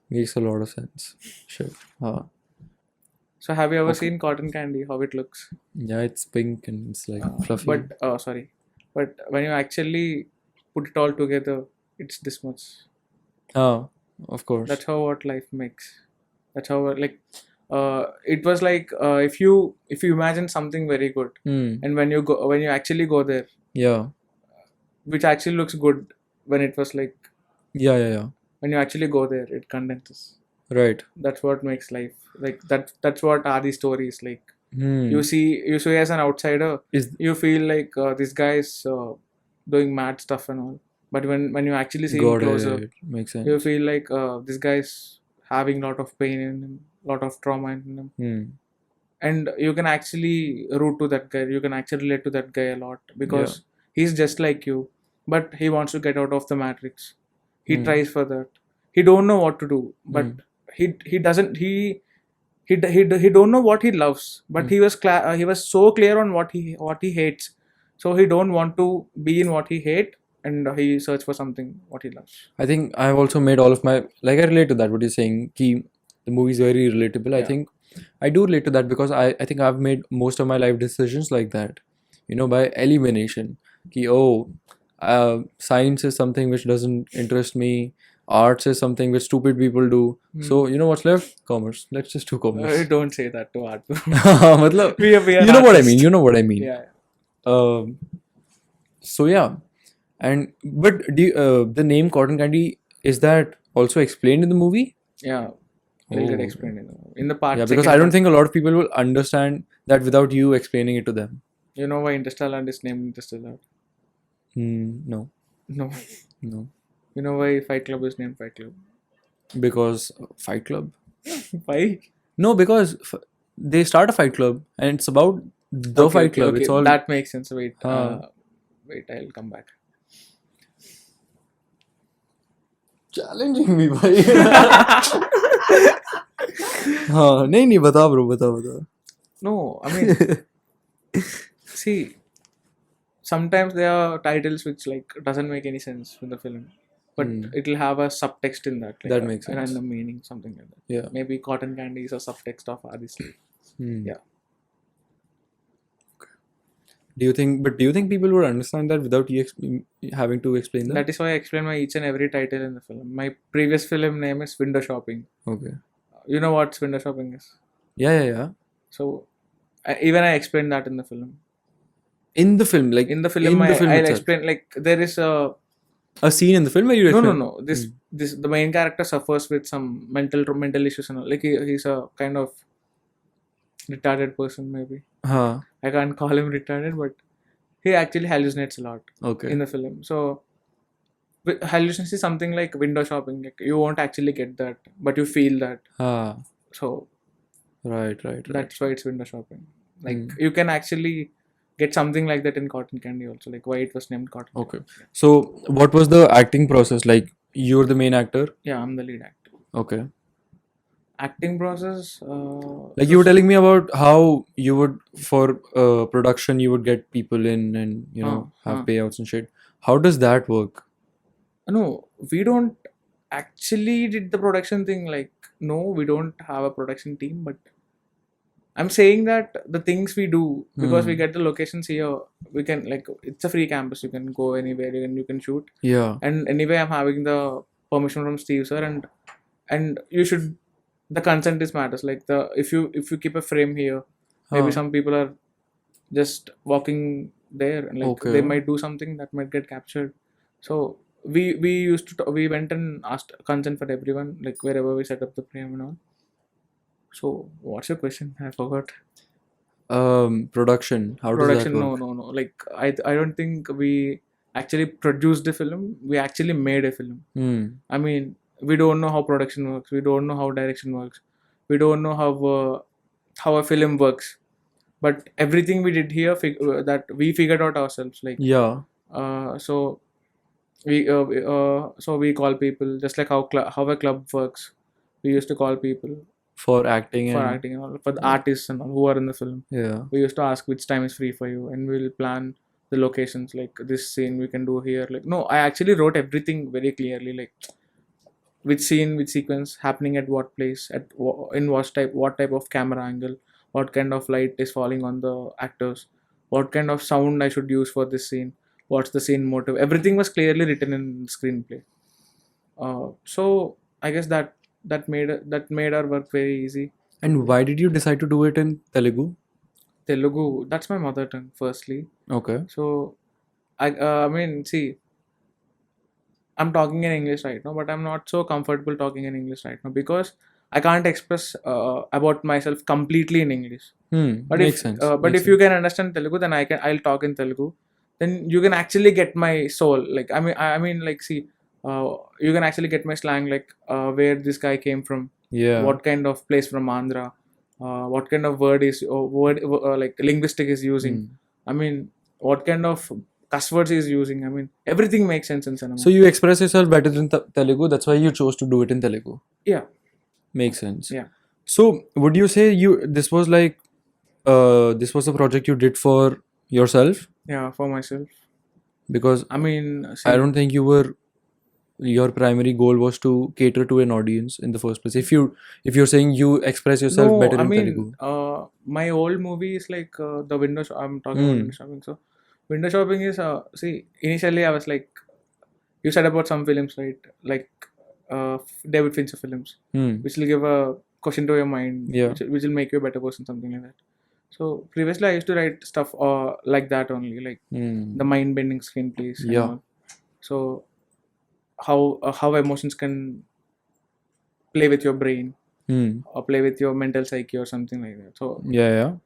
Makes a lot of sense. Shit. So have you ever Okay. seen cotton candy? How it looks? Yeah, it's pink and it's like fluffy. But sorry, but when you actually put it all together, it's this much. Of course. That's how what life makes. That's how like it was like if you imagine something very good, Hmm. and when you actually go there, Yeah. which actually looks good when it was like Yeah. when you actually go there, it condenses. Right. That's what makes life like that. That's what Aadhi story is like. Hmm. You see as an outsider, Is you feel like this guy is doing mad stuff and all. But when you actually see him got closer, it. Makes sense. you feel like this guy's having lot of pain in him, lot of trauma in him, Hmm. and you can actually root to that guy. You can actually relate to that guy a lot because he's just like you, but he wants to get out of the matrix. He Hmm. tries for that. He don't know what to do, but he doesn't he don't know what he loves, but he was so clear on what he hates, so he don't want to be in what he hate, and he search for something what he loves. I think I've also made all of my I relate to that. What you're saying, ki the movie is very relatable. I Yeah. think I do relate to that because I think I've made most of my life decisions like that. By elimination. Ki science is something which doesn't interest me. Arts is something which stupid people do. So what's left? Commerce. Let's just do commerce. Don't say that to art. Matlab, we are you know what I artists. mean. You know what I mean. Yeah. So yeah, and but the name cotton candy, is that also explained in the movie? Yeah. It'll get Oh. explained in the part. Yeah, because second I don't part. think a lot of people will understand that without you explaining it to them. You know why Interstellar is named Interstellar? No, No. no, You know why Fight Club is named Fight Club? because Fight Club. Why? No, because they start a fight club and it's about the Okay, fight okay, club. okay. It's all That makes sense. Wait. Wait, I'll come back. challenging me, bhai. हाँ नहीं बता bro बता. No, I mean, see, sometimes there are titles which like doesn't make any sense in the film, but it'll have a subtext in that. Like That makes and sense. a meaning, something like that. Yeah. Maybe cotton candy is a subtext of Aadhi. Yeah. Do you think people would understand that without you having to explain that? That is why I explain my each and every title in the film. My previous film name is Window Shopping. Okay. You know what window shopping is? Yeah. So even I explained that in the film. In the film, like In the film, I'll itself. explain like there is a scene in the film where you explain. no. This the main character suffers with some mental issues and all. Like he's a kind of retarded person maybe. Huh. I can't call him retarded, but he actually hallucinates a lot Okay. in the film. So hallucination is something like window shopping. Like you won't actually get that, but you feel that. So Right. that's why it's window shopping. Like you can actually get something like that in cotton candy also. Like why it was named cotton. Okay. So what was the acting process like? You're the main actor. Yeah, I'm the lead actor. Okay. Acting process. Like you were telling me about how you would for production you would get people in and have payouts and shit. How does that work? No, we don't actually did the production thing. Like no, we don't have a production team, but I'm saying that the things we do because we get the locations here, we can like it's a free campus. You can go anywhere and you can shoot. Yeah. And anyway, I'm having the permission from Steve sir, and you should. The consent is matters. Like if you keep a frame here, maybe some people are just walking there and like they might do something that might get captured. So we used to we went and asked consent for everyone, like wherever we set up the frame and all. So what's your question? I forgot. Production. How does that Production, work? no, like I don't think we actually produced the film. We actually made a film. I mean, we don't know how production works, we don't know how direction works, we don't know how a film works, but everything we did here that we figured out ourselves, like Yeah. so we call people, just like how a club works. We used to call people For acting for and acting and all, for the artists and all who are in the film. yeah. We used to ask which time is free for you, and we'll plan the locations, like this scene we can do here. Like, no, I actually wrote everything very clearly, like which scene, which sequence happening at what place, in what type of camera angle, what kind of light is falling on the actors, what kind of sound I should use for this scene, what's the scene motive. Everything was clearly written in the screenplay. So I guess that made our work very easy. And why did you decide to do it in Telugu? Telugu, that's my mother tongue, firstly. Okay. So I mean, see, I'm talking in English right now, but I'm not so comfortable talking in English right now because I can't express about myself completely in English. But Makes if sense. but Makes if you can understand Telugu, then I'll talk in Telugu. Then you can actually get my soul. Like, I mean, like, see, you can actually get my slang, like where this guy came from, Yeah. what kind of place from Andhra, what kind of word like linguistic is using. I mean, what kind of cuss words is using. I mean, everything makes sense in cinema. So you express yourself better in Telugu. That's why you chose to do it in Telugu. Yeah. Makes sense. Yeah. So would you say this was like this was a project you did for yourself? Yeah, for myself. Because I mean, I don't think your primary goal was to cater to an audience in the first place. If you're saying you express yourself no, better I in mean, Telugu. my old movie is like the window. I'm talking about window shopping. So, window shopping is see. Initially, I was like, you said about some films, right? Like David Fincher films, which will give a question to your mind, Yeah. which will make you a better person, something like that. So previously, I used to write stuff like that only, like the mind-bending screenplays. And Yeah. all. So how emotions can play with your brain or play with your mental psyche or something like that. So Yeah.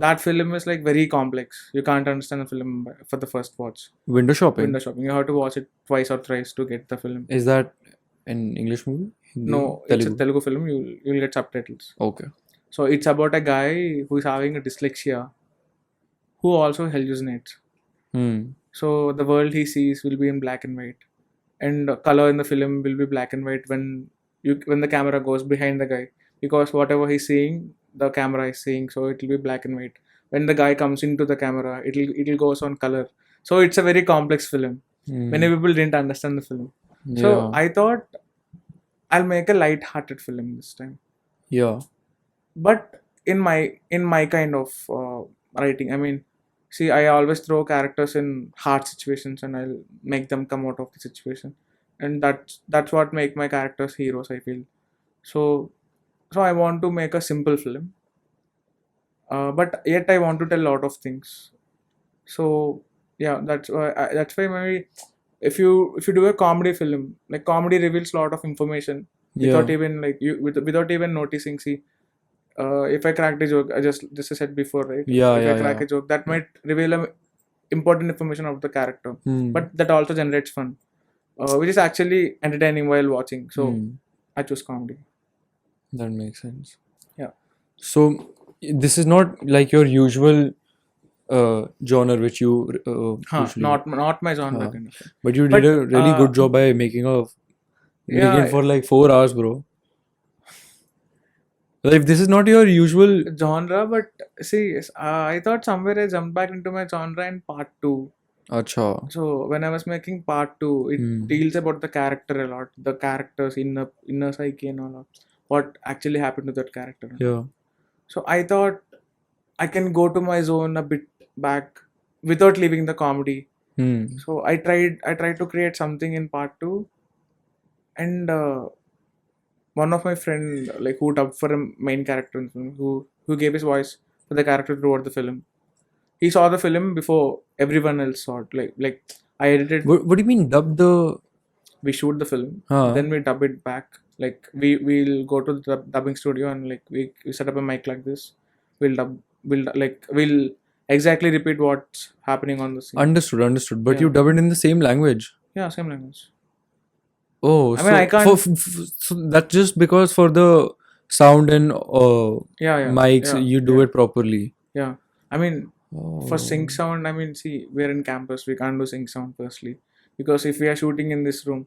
that film is like very complex. You can't understand the film for the first watch. Window shopping. Window shopping. You have to watch it twice or thrice to get the film. Is that an English movie? Hindi? No, it's a Telugu film. You'll get subtitles. Okay. So it's about a guy who is having a dyslexia, who also hallucinates. So the world he sees will be in black and white, and color in the film will be black and white when the camera goes behind the guy, because whatever he's seeing, the camera is seeing. So it will be black and white. When the guy comes into the camera, it'll goes on color. So it's a very complex film. Many people didn't understand the film. So I thought I'll make a light-hearted film this time. Yeah. But in my kind of writing, I mean, see, I always throw characters in hard situations and I'll make them come out of the situation, and that's what make my characters heroes, I feel. So I want to make a simple film, but yet I want to tell a lot of things. So yeah, that's why maybe if you do a comedy film, like comedy reveals a lot of information without even like without even noticing. See, if I cracked a joke, I just said before, right? If I crack a joke, that might reveal important information of the character, but that also generates fun, which is actually entertaining while watching. So I choose comedy. That makes sense. Yeah. So this is not like your usual genre which you usually... not my genre kind of thing. But you did a really good job by making it for like 4 hours, bro. Like, this is not your usual genre, but see, I thought somewhere I jumped back into my genre in part 2. Acha. So when I was making part 2, it deals about the character a lot, the character's inner psyche and all of what actually happened to that character. Yeah. So I thought I can go to my zone a bit back without leaving the comedy. So I tried to create something in part 2, and one of my friend, like, who dubbed for a main character in the film, who gave his voice for the character throughout the film. He saw the film before everyone else saw it. Like I edited. What do you mean dub the we shoot the film, Huh. then we dub it back. Like we'll go to the dubbing studio and like we set up a mic like this. We'll exactly repeat what's happening on the scene. Understood. But Yeah. you dub it in the same language. Yeah, same language. Oh, I mean, I can't- so that's just because for the sound and Yeah, mics, yeah, you do yeah. it properly. Yeah, I mean, for Oh. sync sound, I mean, see, we're in campus, we can't do sync sound firstly, because if we are shooting in this room,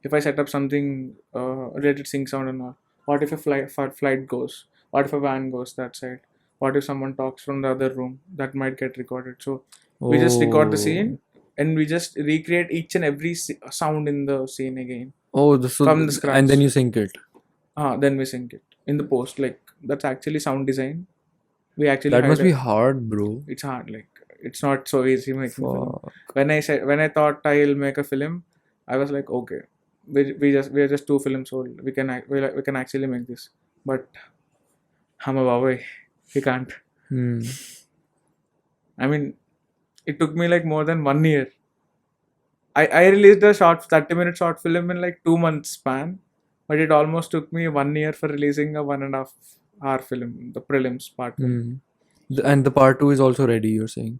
if I set up something related sync sound and all, what if a flight goes, what if a van goes that side, what if someone talks from the other room, that might get recorded. So we just record the scene and we just recreate each and every sound in the scene again. Oh, From the scratch. and then you sync it. Then we sync it in the post. Like, that's actually sound design. We actually That must hide be it. hard, bro. It's hard. Like, it's not so easy making film. Fuck. When I thought I'll make a film, I was like, okay, we're just 2 films old. We can actually make this. But hum babai, we can't. I mean, it took me like more than 1 year. I released a 30-minute short film in like 2 months span, but it almost took me 1 year for releasing a 1.5 hour film, the prelims part 1. And the part 2 is also ready, you're saying?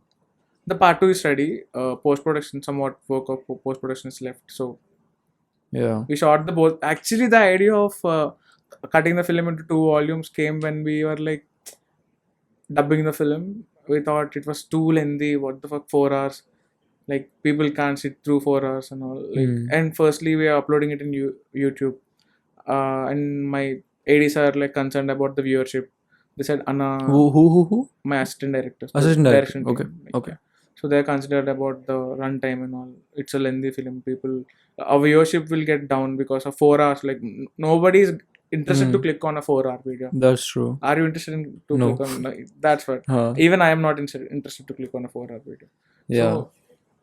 The part 2 is ready. Post-production, somewhat work of post-production is left. So Yeah. we shot the both. Actually, the idea of cutting the film into 2 volumes came when we were like dubbing the film. We thought it was too lengthy. What the fuck, 4 hours? Like, people can't sit through 4 hours and all. Like, and firstly, we are uploading it in YouTube. And my ADs are like concerned about the viewership. They said, Anna, Who? my assistant director. Assistant director. Direction team, Okay. like, Okay. so they're considered about the runtime and all. It's a lengthy film. Our viewership will get down because of 4 hours. Like, nobody is interested to click on a 4-hour video. That's true. Are you interested to No. click on? Like, that's what. Huh. Even I am not interested to click on a 4-hour video. Yeah. So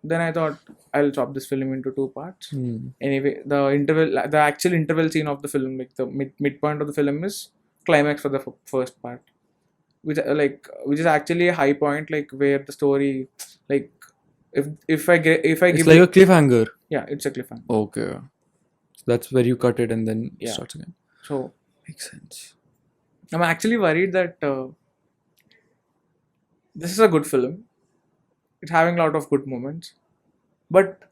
then I thought I'll chop this film into 2 parts. Anyway, the actual interval scene of the film, like the midpoint of the film, is climax for the first part, which is actually a high point, like where the story, like if I It's give like a cliffhanger. yeah, it's a cliffhanger. Okay. So that's where you cut it and then it Yeah. starts again. So Makes sense. I'm actually worried that this is a good film. It's having a lot of good moments, but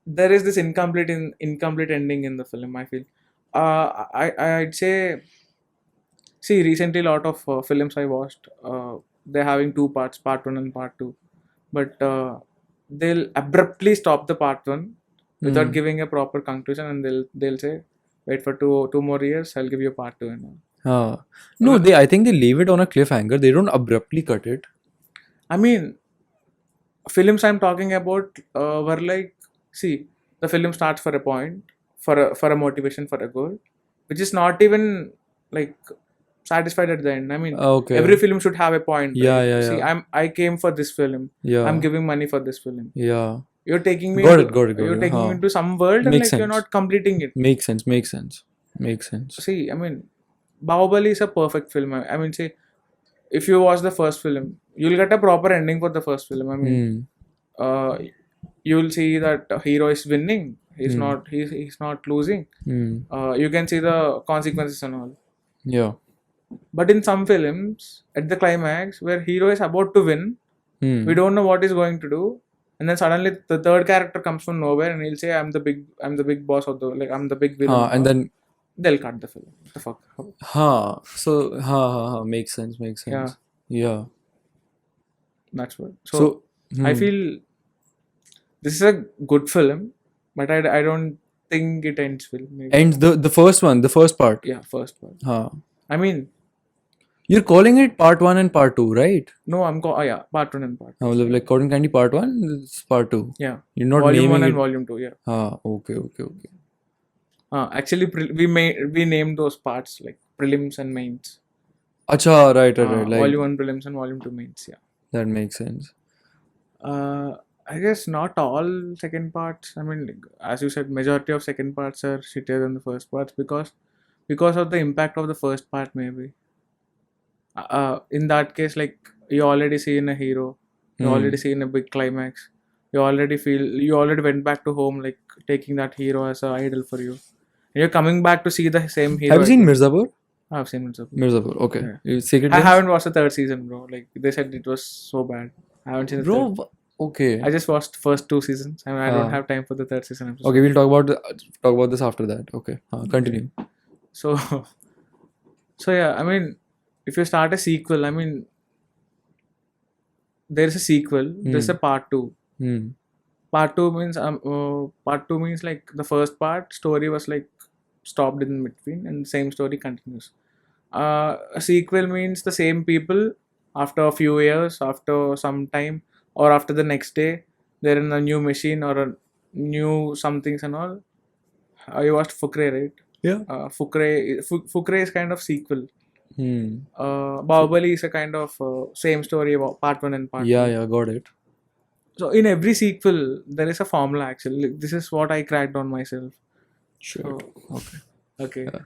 there is this incomplete ending in the film, I feel. I'd say, see, recently a lot of films I watched, they're having 2 parts, part 1 and part 2, but they'll abruptly stop the part 1 without giving a proper conclusion, and they'll say, wait for 2 more years, I'll give you part 2 and all. No, I think they leave it on a cliffhanger. They don't abruptly cut it. I mean, films I'm talking about were like, see, the film starts for a point, for a motivation, for a goal, which is not even like satisfied at the end. I mean, Okay. every film should have a point. Yeah, right? yeah, See, yeah. I came for this film. Yeah. I'm giving money for this film. Yeah. You're taking me. Got into, it. You're taking me Huh. into some world, and Makes like you're sense. not completing it. Makes sense. See, I mean, Bahubali is a perfect film. I mean, say, if you watch the first film, you'll get a proper ending for the first film. I mean, you'll see that hero is winning. He's not losing. You can see the consequences and all. Yeah. But in some films, at the climax, where hero is about to win, we don't know what he's going to do, and then suddenly the third character comes from nowhere and he'll say, I'm the big boss of the, like, I'm the big villain. And then they'll cut the film. What the fuck? So makes sense. Yeah. That's what. So I feel this is a good film, but I don't think it ends well. Maybe. ends the first one, the first part. Yeah, first part. I mean, You're calling it part 1 and part 2, right? no, yeah, part 1 and part 2. Like Cotton Candy part 1, it's part 2. Yeah. You're not Volume 1 naming and it. Volume 2, yeah. Okay. Actually, we named those parts like prelims and mains. Acha, right. Like, Volume 1 prelims and Volume 2 mains, yeah. that makes sense. I guess not all second parts. I mean, like, as you said, majority of second parts are shittier than the first parts because of the impact of the first part, maybe. In that case, like, you already see in a hero, you already see in a big climax. you already went back to home, like taking that hero as an idol for you. And you're coming back to see the same hero. Have you seen again. Mirzapur? I've seen Mirzapur. Mirzapur, okay. Yeah. Secret I Gems? haven't watched the third season, bro. Like they said it was so bad. I haven't seen the third. Bro, okay. I just watched first 2 seasons. I mean, I don't Ah. have time for the third season. I'm so Okay, we'll talk about this after that. Okay, continue. So, so yeah, I mean, if you start a sequel, I mean, there's a sequel. There's a part 2. Hmm. Part 2 means like the first part story was like stopped in between, and the same story continues. A sequel means the same people after a few years, after some time, or after the next day, they're in a new machine or a new somethings and all. You watched Fukre, right? Yeah. Fukre is kind of sequel. Hmm. Bahubali is a kind of same story about part 1 and part 2. Yeah, got it. So in every sequel, there is a formula actually. Like, this is what I cracked on myself. Sure. So, Okay. okay. Yeah.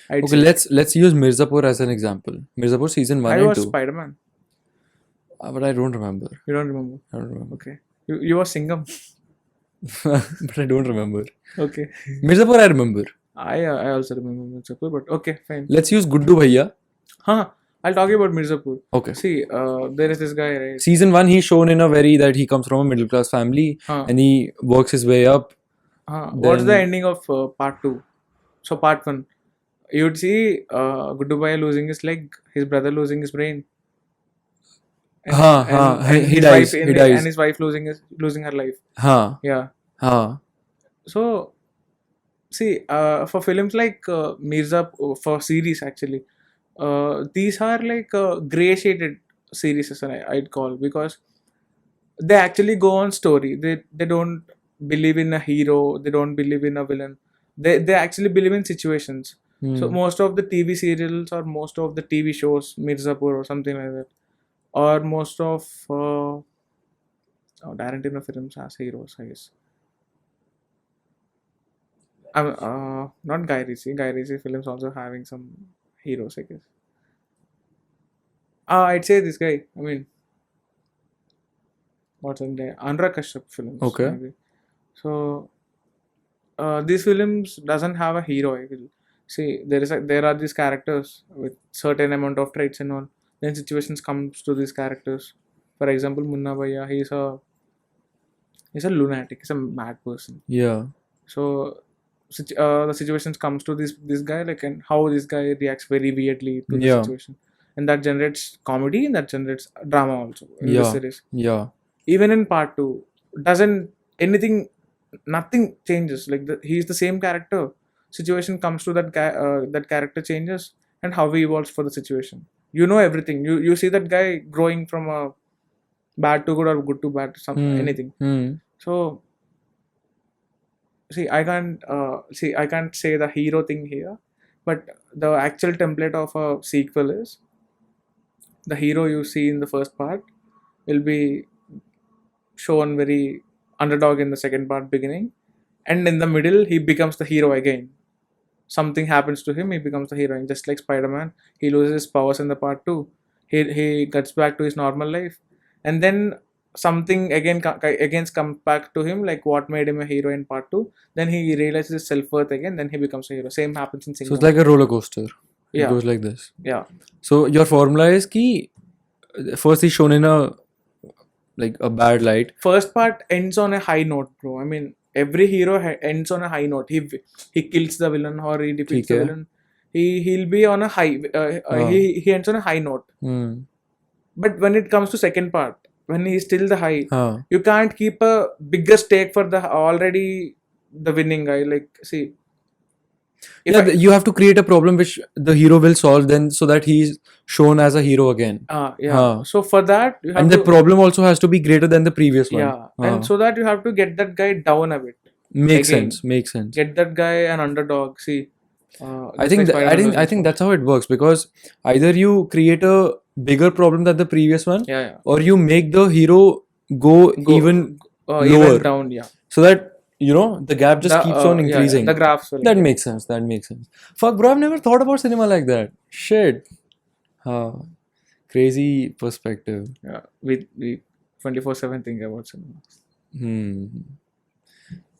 I'd Okay, say- let's use Mirzapur as an example. Mirzapur season 1 I and was 2. Spider-Man. But I don't remember. You don't remember? I don't remember. Okay. You were Singham. But I don't remember. Okay. Mirzapur I remember. I also remember Mirzapur, but okay, fine. Let's use Guddu Bhaiya. Huh. I'll talk about Mirzapur. Okay. See, there is this guy, right? Season 1 he's shown in a very that he comes from a middle class family Huh. and he works his way up. What's the ending of part 2? So part 1, you'd see Guddu Bhaiya losing his leg, his brother losing his brain. He his dies. wife, He dies. And his wife losing her life. Huh. Yeah. Huh. So, see, for films like for series actually, these are like gray shaded series, as I'd call, because they actually go on story. They don't believe in a hero. They don't believe in a villain. They actually believe in situations. So most of the TV serials or most of the TV shows, Mirzapur or something like that, or most of Tarantino films as heroes, I guess. Not Guy Ritchie. Guy Ritchie films also having some heroes, I guess. I'd say this guy. I mean, what's his name? Anurag Kashyap films. Okay. Maybe. So, these films doesn't have a hero. I feel. See, there are these characters with certain amount of traits and all. Then situations comes to these characters. For example, Munna Bhaiya, he's a lunatic. He's a mad person. Yeah. So the situations comes to this guy, like, and how this guy reacts very weirdly to the Yeah. situation, and that generates comedy and that generates drama also in Yeah. this series. Yeah. Even in part 2, nothing changes. Like he's the same character. Situation comes to that guy, that character changes, and how he evolves for the situation. You know everything. You see that guy growing from a bad to good or good to bad, anything. So, see, I can't say the hero thing here, but the actual template of a sequel is the hero you see in the first part will be shown very underdog in the second part beginning, and in the middle he becomes the hero again. Something happens to him, he becomes the hero, just like Spider-Man. He loses his powers in the part 2. He gets back to his normal life, and then something again comes back to him, like what made him a hero in part 2. Then he realizes his self-worth again, then he becomes a hero. Same happens in So Singham. it's like a roller coaster. It Yeah. goes like this. Yeah. So your formula is ki first he's shown in a bad light. First part ends on a high note, bro. I mean, every hero ends on a high note. He kills the villain or he defeats the Okay. villain. He'll be on a high. He ends on a high note. But when it comes to second part, when he's still the high, you can't keep a bigger stake for the already the winning guy. Like, see, you have to create a problem which the hero will solve then, so that he's shown as a hero again. So for that, you have And the to, problem also has to be greater than the previous one. yeah, and so that you have to get that guy down a bit. Makes again. sense. Makes sense. Get that guy an underdog. See, I think I think that's how it works, because either you create a bigger problem than the previous one, yeah. or you make the hero go even lower, even down. Yeah, so that the gap just keeps on increasing. The graphs. Will That makes sense. That makes sense. Fuck, bro, I've never thought about cinema like that. Shit. Crazy perspective. Yeah, we 24/7 think about cinema. Hmm.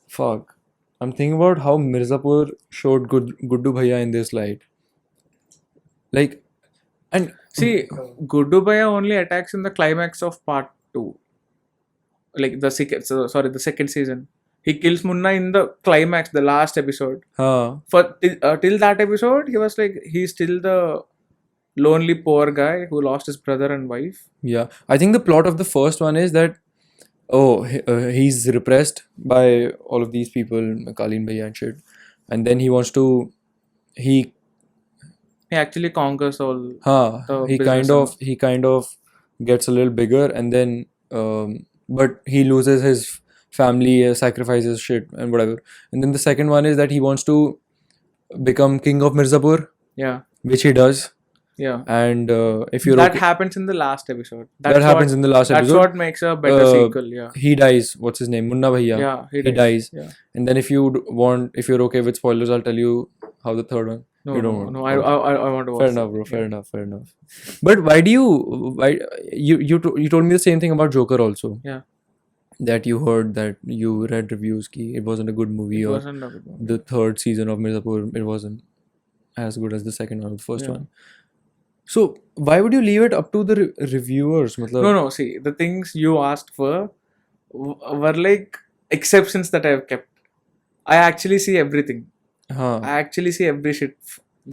Fuck. I'm thinking about how Mirzapur showed Guddu Bhaiya in this light. Like, and See, Gudubaya only attacks in the climax of part 2. Like the the second season. He kills Munna in the climax, the last episode. Till that episode, he was like, he's still the lonely poor guy who lost his brother and wife. yeah, I think the plot of the first one is that he's repressed by all of these people, Kalin Bhaiya and shit, and then he wants to he He actually conquers all the he business kind of gets a little bigger, and then but he loses his family, sacrifices shit and whatever. And then the second one is that he wants to become king of Mirzapur, Yeah, which he does. yeah. And if you're That okay, happens in the last episode. that happens in the last That's episode. what makes a better sequel. Yeah, He dies. What's his name? Munna Bhaiya. yeah. He dies. Yeah. And then if you're okay with spoilers, I'll tell you how the third one. No, You don't no, want no. to. I want to watch. Fair it. enough, bro. Fair Yeah. enough. Fair enough. But why you told me the same thing about Joker also. Yeah. That you heard that you read reviews ki it wasn't a good movie, It or wasn't a good one. the third season of Mirzapur, it wasn't as good as the second one or the first Yeah. one. So why would you leave it up to the reviewers? Matlab, No. See, the things you asked for were like exceptions that I have kept. I actually see everything. Huh. I actually see every shit.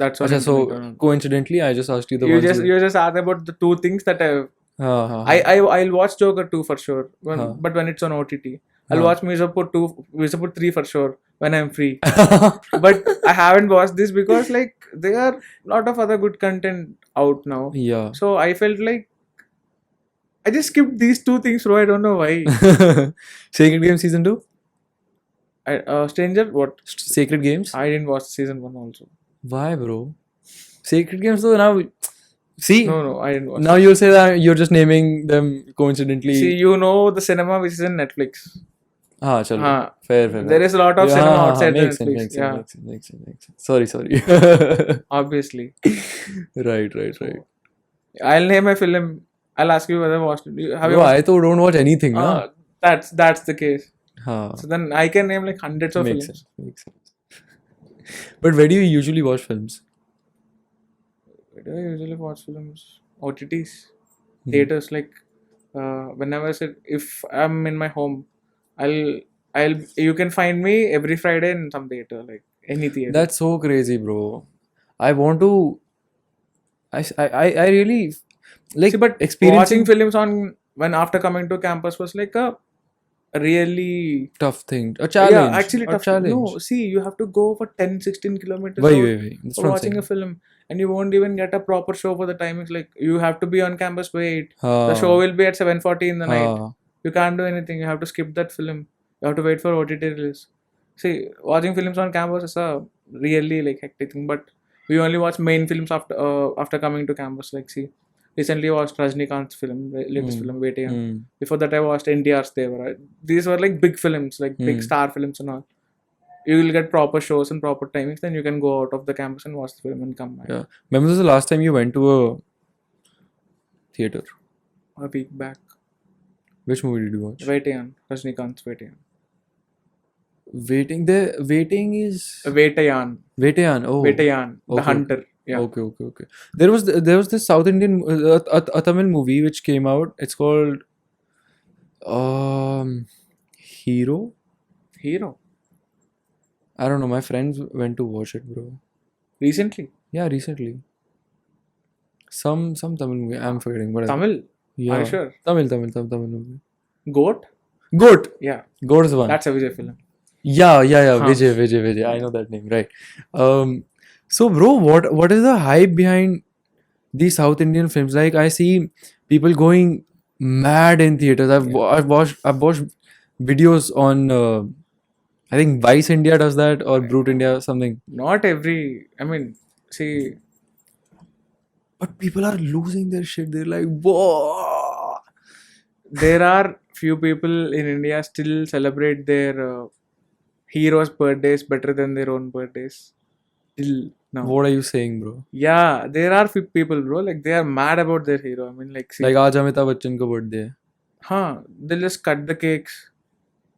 That's what. Achha, I'm so doing. coincidentally, I just asked you the You ones just asked about the two things that I've. I'll watch Joker 2 for sure. But when it's on OTT, I'll watch Mirzapur 3 for sure when I'm free. But I haven't watched this because like there are a lot of other good content out now. Yeah. So I felt like I just skipped these two things, bro. I don't know why. Sacred Games season 2? Stranger, what? Sacred Games? I didn't watch season 1 also. Why, bro? Sacred Games though, now see, No, I didn't watch. now you'll say that you're just naming them coincidentally. See, you know the cinema which is in Netflix. Chalo. Fair. There is a lot of cinema outside makes Netflix. sense, makes sense. Sorry. Obviously. Right. I'll name a film. I'll ask you whether you watched it. Have you Bro, watched? I thought don't watch anything, na? That's the case. Haan, So then I can name like hundreds of makes films. sense. But where do you usually watch films? Where do I usually watch films? OTTs, theaters. Like whenever if I'm in my home, you can find me every Friday in some theater, like any theater. That's so crazy, bro. I want to. I really like. See, but experiencing watching films on when after coming to campus was like a really tough thing, a challenge. Yeah, actually a tough. challenge. No, see, you have to go for 10-16 kilometers Wait. That's for what I'm watching a saying. film, and you won't even get a proper show for the timings. Like you have to be on campus by 8. The Haan, show will be at 7:40 in the night. haan. You can't do anything. You have to skip that film. You have to wait for OTT release. See, watching films on campus is a really like hectic thing. But we only watch main films after coming to campus. Like, see, recently I watched Rajnikant's film, latest film, Vetiyan. Before that, I watched NTR's Devara. These were like big films, like big star films and all. You will get proper shows and proper timings. Then you can go out of the campus and watch the film and come back. Yeah. When was the last time you went to a theater? A week back. Which movie did you watch? Vetiyan, Rajnikant's Vetiyan. Waiting is Vetiyan. Vetiyan. Oh, Vetiyan, the Okay. hunter. Yeah. Okay. There was this South Indian a Tamil movie which came out. It's called Hero. Hero. I don't know. My friends went to watch it, bro. Recently. Yeah, recently. Some Tamil movie. I'm forgetting. Whatever. Tamil. Yeah. Are you sure? Tamil movie. Goat. Goat. Yeah. Goat is one. That's a Vijay film. Yeah. Huh. Vijay. I know that name, right? So, bro, what is the hype behind these South Indian films? Like, I see people going mad in theaters. I've watched videos on I think Vice India does that, or Brute India something. Not every. I mean, see. But people are losing their shit. They're like, whoa. There are few people in India still celebrate their heroes' birthdays better than their own birthdays. Till now. What are you saying, bro? Yeah, there are few people, bro. Like they are mad about their hero. I mean, like, see, Like, aaj Amitabh Bachchan ka birthday hai. they'll just cut the cakes.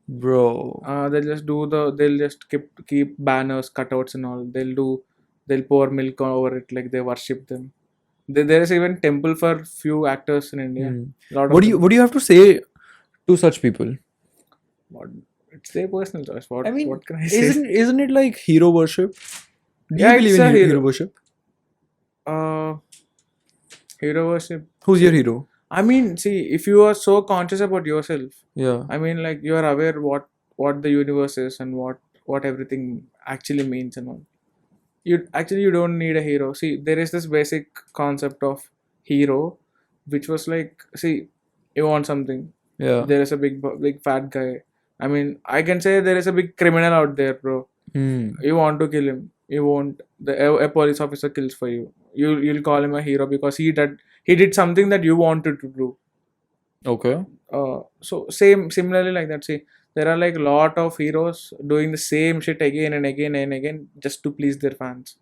Bro. They'll just keep banners, cutouts and all. They'll pour milk over it like they worship them. There is even temple for few actors in India. Lot of What do you have to say to such people? what, it's their personal choice. I mean, What can I say? isn't it like hero worship? Do Yeah, you believe it's in a hero hero. worship? Hero worship. Who's your hero? I mean, see, if you are so conscious about yourself, Yeah. I mean, like you are aware what the universe is and what everything actually means and all. You don't need a hero. See, there is this basic concept of hero, which was like, see, you want something. Yeah. There is a big fat guy. I mean, I can say there is a big criminal out there, bro. You want to kill him. You won't. A police officer kills for you. You'll call him a hero because he did something that you wanted to do. Okay. So similarly like that. See, there are like a lot of heroes doing the same shit again and again and again just to please their fans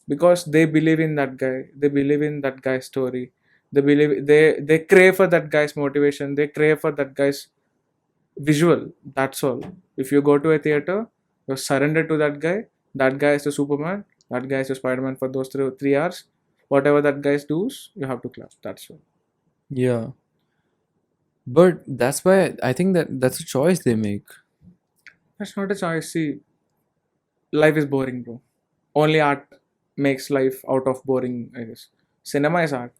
because they believe in that guy. They believe in that guy's story. They crave for that guy's motivation. They crave for that guy's visual. That's all. If you go to a theater, you surrender to that guy. That guy is the Superman. That guy is the Spider-Man for those 3 hours. Whatever that guy does, you have to clap. That's all. Yeah. But that's why I think that's a choice they make. That's not a choice. See, life is boring, bro. Only art makes life out of boring, I guess. Cinema is art.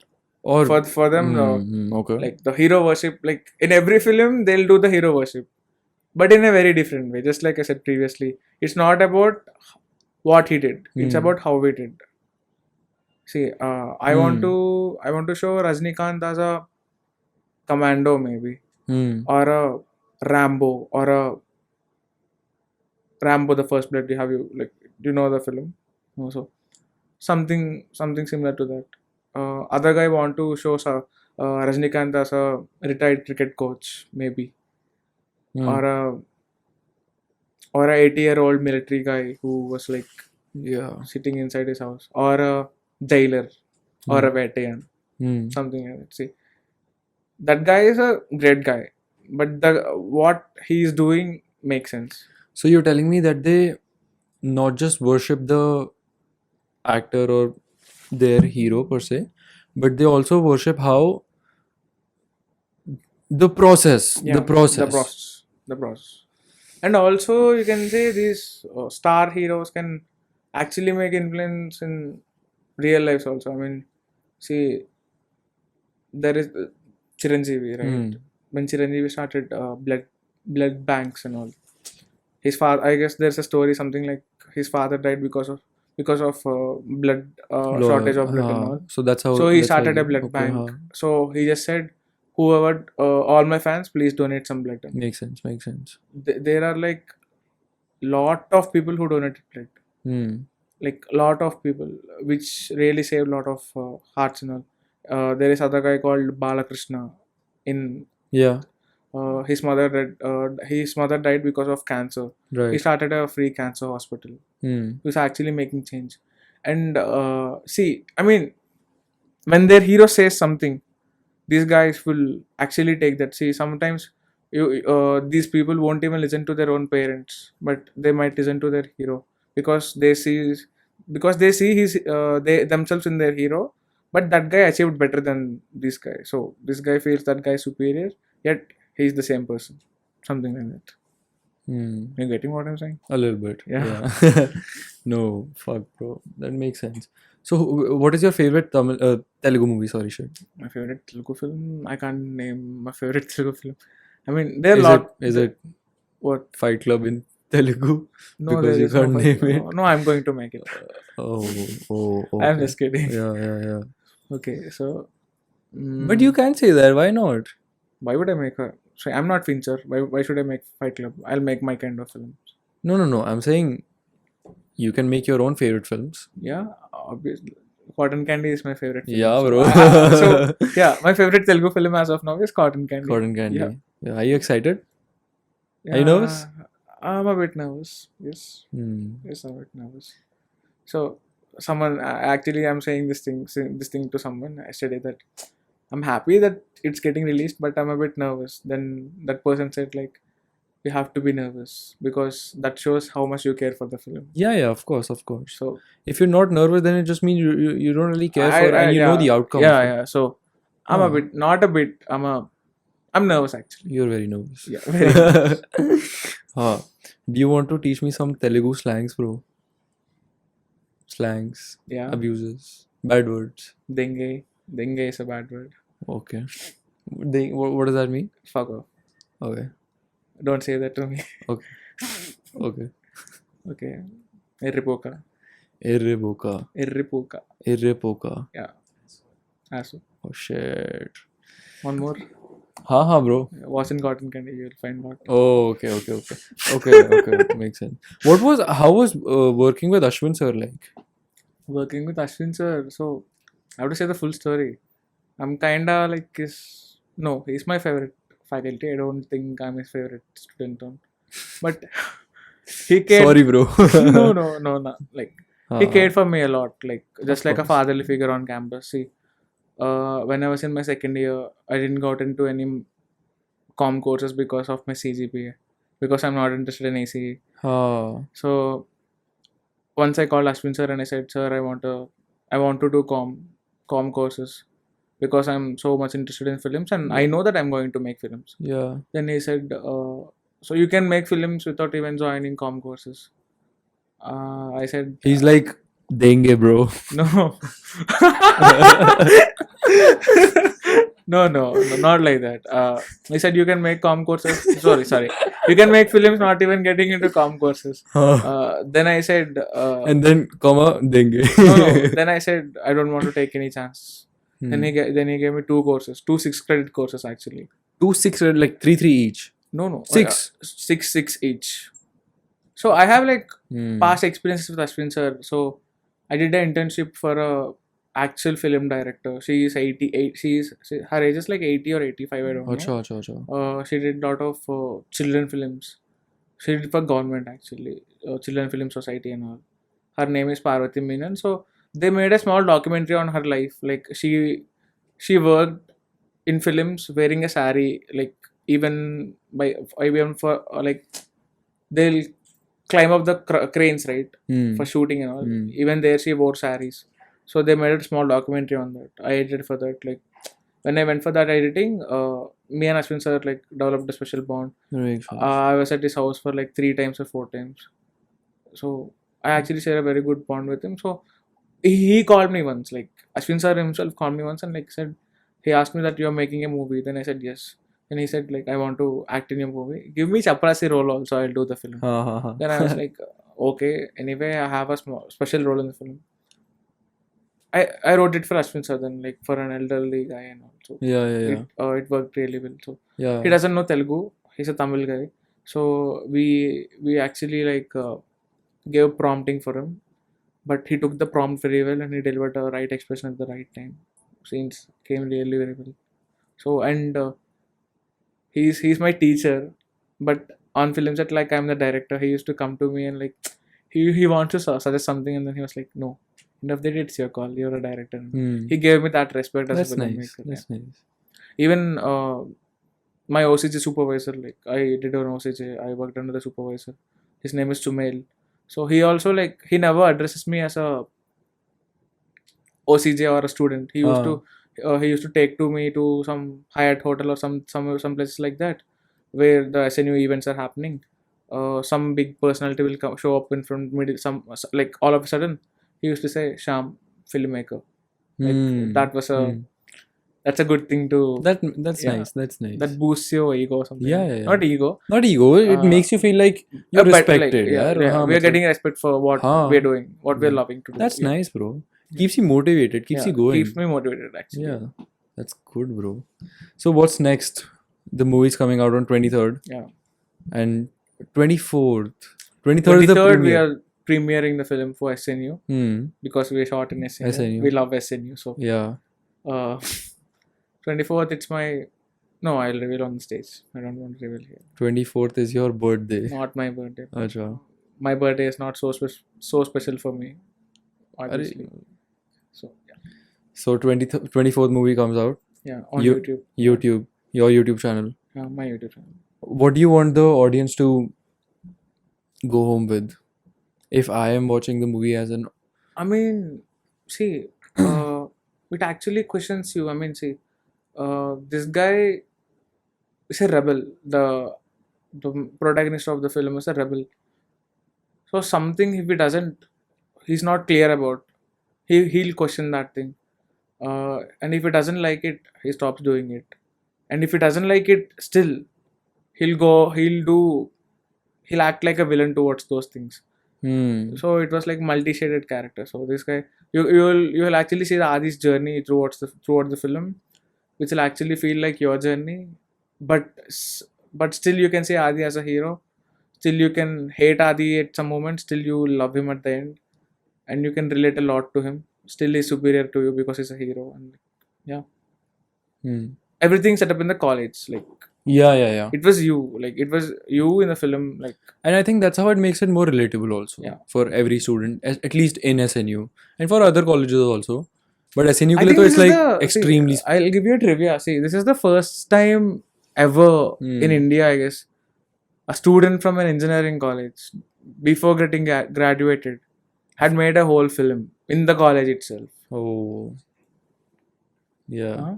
Or For them, okay. like the hero worship, like in every film, they'll do the hero worship, but in a very different way. Just like I said previously, it's not about what he did; it's about how he did. See, I want to show Rajnikant as a commando, maybe, or a Rambo, or a Rambo: The First Blood. Do you know the film? No, so something similar to that. Other guy want to show Rajnikant as a retired cricket coach, maybe, or a 80-year-old military guy who was like Yeah. sitting inside his house, or a jailer, or a veteran, something like that. See, that guy is a great guy, but the what he is doing makes sense. So you're telling me that they not just worship the actor or their hero per se, but they also worship how the process, Yeah, the process. And also, you can say these star heroes can actually make influence in real lives also. I mean, see, there is Chiranjeevi, right? When Chiranjeevi started blood banks and all, his father. I guess there's a story something like his father died because of blood shortage of blood and all. So that's how. So he that's how started a you- blood okay, bank. So he just said, whoever, all my fans, please donate some blood. Makes sense. Makes sense. There are like lot of people who donated blood. Like lot of people, which really saved lot of hearts and all. There is other guy called Balakrishna. In Yeah. his mother died because of cancer. He Right. started a free cancer hospital. He was actually making change. And see, I mean, when their hero says something, these guys will actually take that. See, sometimes these people won't even listen to their own parents, but they might listen to their hero because they see they themselves in their hero. But that guy achieved better than this guy, so this guy feels that guy is superior, yet he's the same person, something like that. You getting what I'm saying? A little bit. Yeah. No, fuck, bro. That makes sense. So, what is your favorite Telugu movie? Sorry, shit. My favorite Telugu film, I can't name my favorite Telugu film. I mean, there are a lot. Is it What? Fight Club in Telugu? No, Because there you is no can't Fight name Club. it. No, I'm going to make it. Okay. I'm just kidding. Yeah. Okay, so But you can say that. Why not? why would I make her? So I'm not Fincher. Why should I make Fight Club? I'll make my kind of films. No. I'm saying you can make your own favorite films. Yeah, obviously. Cotton Candy is my favorite film. Yeah, So, bro. yeah, my favorite Telugu film as of now is Cotton Candy. Cotton Candy. Yeah. Yeah. Are you excited? Are you Yeah, nervous? I'm a bit nervous. Yes. Yes, I'm a bit nervous. So someone actually, I'm saying this thing to someone yesterday, that I'm happy that it's getting released, but I'm a bit nervous. Then that person said like, you have to be nervous because that shows how much you care for the film. Yeah, of course. So If you're not nervous, then it just means you don't really care for and you yeah, know the outcome. Yeah, of it. yeah. So I'm a bit, not a bit. I'm nervous actually. You're very nervous. Yeah, very nervous. Do you want to teach me some Telugu slangs, bro? Slangs, Yeah. abuses, bad words. Denge is a bad word. Okay. What does that mean? Fuck off. Okay. Don't say that to me. Okay. Okay. Irripoka. Irrevoca. Yeah. Asu. Oh shit. One more. Ha, bro. What's in cotton candy? You'll find what. Oh, okay. Okay. Makes sense. How was working with Ashwin sir like? Working with Ashwin sir. So I have to say the full story. I'm kinda like he's my favorite faculty. I don't think I'm his favorite student on. But he cared. Sorry, bro. No. Like he cared for me a lot. Like just Of like a course. fatherly figure on campus. See, when I was in my second year, I didn't got into any com courses because of my CGPA. Because I'm not interested in ACE. So once I called Ashwin sir and I said, sir, I want to do com courses because I'm so much interested in films and I know that I'm going to make films. Yeah. Then he said, so you can make films without even joining com courses. I said, He's like, denge, bro. no. No, not like that. He said you can make com courses. Sorry. You can make films not even getting into com courses. Then I said, And then, denge. no. Then I said I don't want to take any chance. Hmm. Then he gave me 2 courses, 2 6-credit courses actually. 2 6 like 3 each. No. 6. 6 each. So I have like Hmm. past experiences with Ashwin sir. So I did an internship for a actual film director. She is 88. Her age is like 80 or 85. I don't know. Acha. She did a lot of children films. She did for government actually, Children Film Society and all. Her name is Parvati Menon. So they made a small documentary on her life. Like she worked in films wearing a sari. Like even for like they'll climb up the cranes, right, for shooting and all. Even there she wore saris. So they made a small documentary on that. I edited for that. Like when I went for that editing, me and Ashwin sir like developed a special bond. I was at his house for like 3 times or 4 times. So I actually share a very good bond with him. So he called me once, like Ashwin sir himself called me once and like said, he asked me that you're making a movie. Then I said yes. And he said like, I want to act in your movie. Give me chaprasi role also, I'll do the film. Then I was like, okay. Anyway, I have a special role in the film. I wrote it for Ashwin sir then, like for an elderly guy and all. So Yeah. it worked really well. So Yeah. he doesn't know Telugu. He's a Tamil guy. So we actually like gave prompting for him, but he took the prompt very well and he delivered the right expression at the right time. Scenes came really very well. So and he's my teacher, but on film set like I'm the director. He used to come to me and like he wants to suggest something and then he was like, no. End of the day, it's your call. You're a director. He gave me that respect as That's a nice. filmmaker. That's nice. Even my OCJ supervisor, like I did an OCJ, I worked under the supervisor. His name is Sumail. So he also like he never addresses me as a OCJ or a student. He used to take to me to some Hyatt hotel or some places like that where the SNU events are happening. Some big personality will show up in front of me. Like all of a sudden. He used to say, Syam, filmmaker. Like, that's a good thing to... That's nice. That boosts your ego or something. Yeah. Not ego. It makes you feel like you're respected. Like, we are getting respect for what we are doing, what we are loving to do. That's nice, bro. Keeps you motivated, keeps you going. Keeps me motivated, actually. Yeah, that's good, bro. So what's next? The movie's coming out on 23rd. Yeah. And 24th. 23rd is the premiere. We are premiering the film for SNU because we shot in SNU. We love SNU. So yeah. 24th, it's my... No, I'll reveal on the stage. I don't want to reveal here. 24th is your birthday. Not my birthday. Achha. My birthday is not so special for me. Obviously. So, yeah. So 24th movie comes out. Yeah, on YouTube. Your YouTube channel. Yeah, my YouTube channel. what do you want the audience to go home with? If I am watching the movie as an I mean, see, it actually questions you. I mean, see, this guy is a rebel. The protagonist of the film is a rebel. So something if he doesn't, he's not clear about. He'll question that thing. And if he doesn't like it, he stops doing it. And if he doesn't like it, still, he'll act like a villain towards those things. So it was like multi-shaded character. So this guy, you'll actually see the Aadhi's journey throughout the film, which will actually feel like your journey, but still you can see Aadhi as a hero. Still you can hate Aadhi at some moment. Still you love him at the end, and you can relate a lot to him. Still he's superior to you because he's a hero. And yeah, everything set up in the college. Like yeah. it was you. Like it was you in the film. Like And I think that's how it makes it more relatable also Yeah. for every student, at least in SNU and for other colleges also. But SNU I ke liye think to this it's is like the- see, extremely. I'll give you a trivia. See, this is the first time ever in India, I guess, a student from an engineering college, before getting graduated, had made a whole film in the college itself. Oh, yeah. Huh?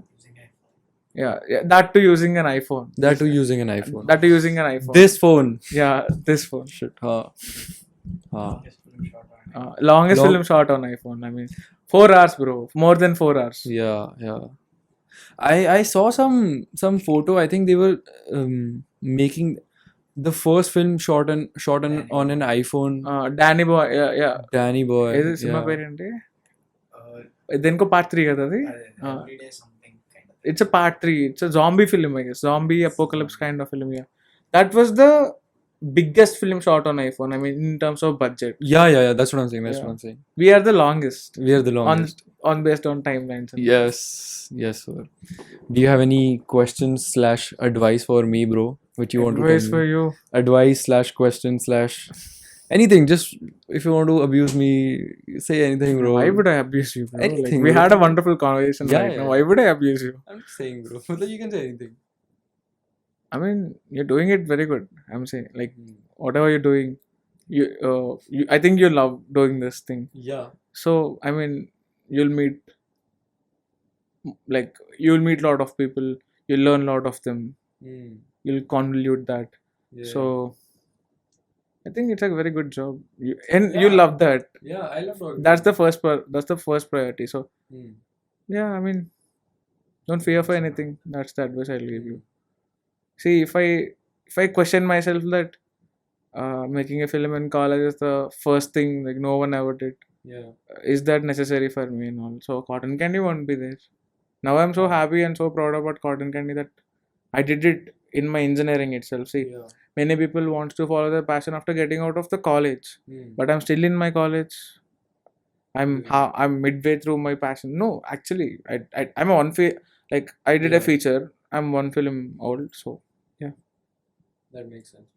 Yeah, that too using an iPhone. That too using an iPhone. That too using an iPhone. This phone. Yeah, this phone. Shit. Longest Long- film shot on iPhone. I mean, 4 hours, bro. More than 4 hours. Yeah. I saw some photo. I think they were making the first film shot on an iPhone. Danny Boy. Yeah. Danny Boy. ఏది cinema yeah. పేరేంటి దేనికో part 3 కదా అది Everyday something kind of. it's a part 3. It's a zombie film, I guess. Zombie apocalypse kind of film. Yeah, that was the biggest film shot on iPhone. I mean, in terms of budget, Yeah. That's what I'm saying. That's Yeah. what I'm saying. we are the longest We are the longest. on based on timelines. and- Yes, sir. Do you have any questions / advice for me, bro? Which you want to Advice tell for me? you. Advice / question / anything. Just if you want to abuse me, say anything, bro. Why would I abuse you, bro? Anything, we bro. had a wonderful conversation Yeah, right now. yeah. Why would I abuse you? I'm just saying, bro. You can say anything. I mean, you're doing it very good. I'm saying, like, whatever you're doing, I think you love doing this thing. Yeah. So, I mean, you'll meet a lot of people. You'll learn a lot of them. You'll convolute that. So, I think it's a very good job. You love that. yeah, I love all. That's the first priority. So, yeah, I mean, don't fear for anything. That's the advice I'll give you. See, if I question myself that making a film in college is the first thing, like no one ever did, Yeah. is that necessary for me and all? So cotton candy won't be there. Now I'm so happy and so proud about cotton candy that I did it in my engineering itself. See, many people wants to follow their passion after getting out of the college, but I'm still in my college. I'm midway through my passion. No, actually, I'm on like I did a Yeah. feature. I'm one film old, so That makes sense.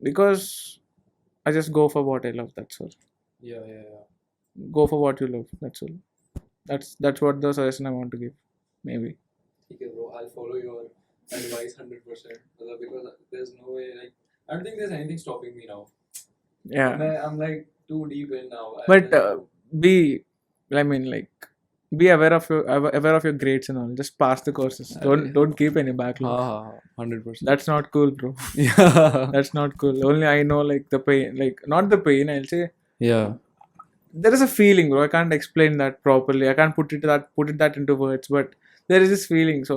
because I just go for what I love. That's all. Yeah. Go for what you love. That's all. That's what the suggestion I want to give. Maybe. Okay, bro. I'll follow your advice 100%. Because there's no way. Like, I don't think there's anything stopping me now. Yeah. I'm like too deep in now. But be aware of your grades and all. Just pass the courses. Don't keep any backlog. 100%. That's not cool, bro. Yeah. That's not cool. Only I know like the pain. Like not the pain. I'll say Yeah. there is a feeling, bro. I can't explain that properly. I can't put it into words. But there is this feeling. So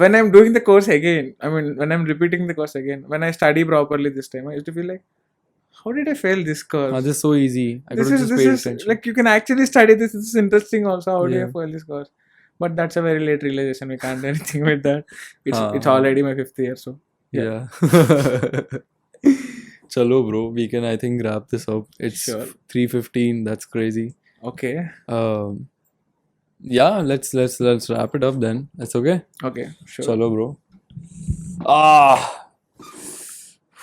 when I'm doing the course again, I mean when I'm repeating the course again, when I study properly this time, I used to feel like, how did I fail this course? This is so easy. I could have just this paid is attention. like you can actually study this. This is interesting also. How do Yeah. you fail this course? But that's a very late realization. We can't do anything with that. It's already my 5th year. So Yeah. Chalo, bro. We can, I think, wrap this up. It's Sure. 3:15. That's crazy. okay, Yeah. Let's wrap it up then. That's okay. sure. Chalo, bro.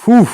Whew.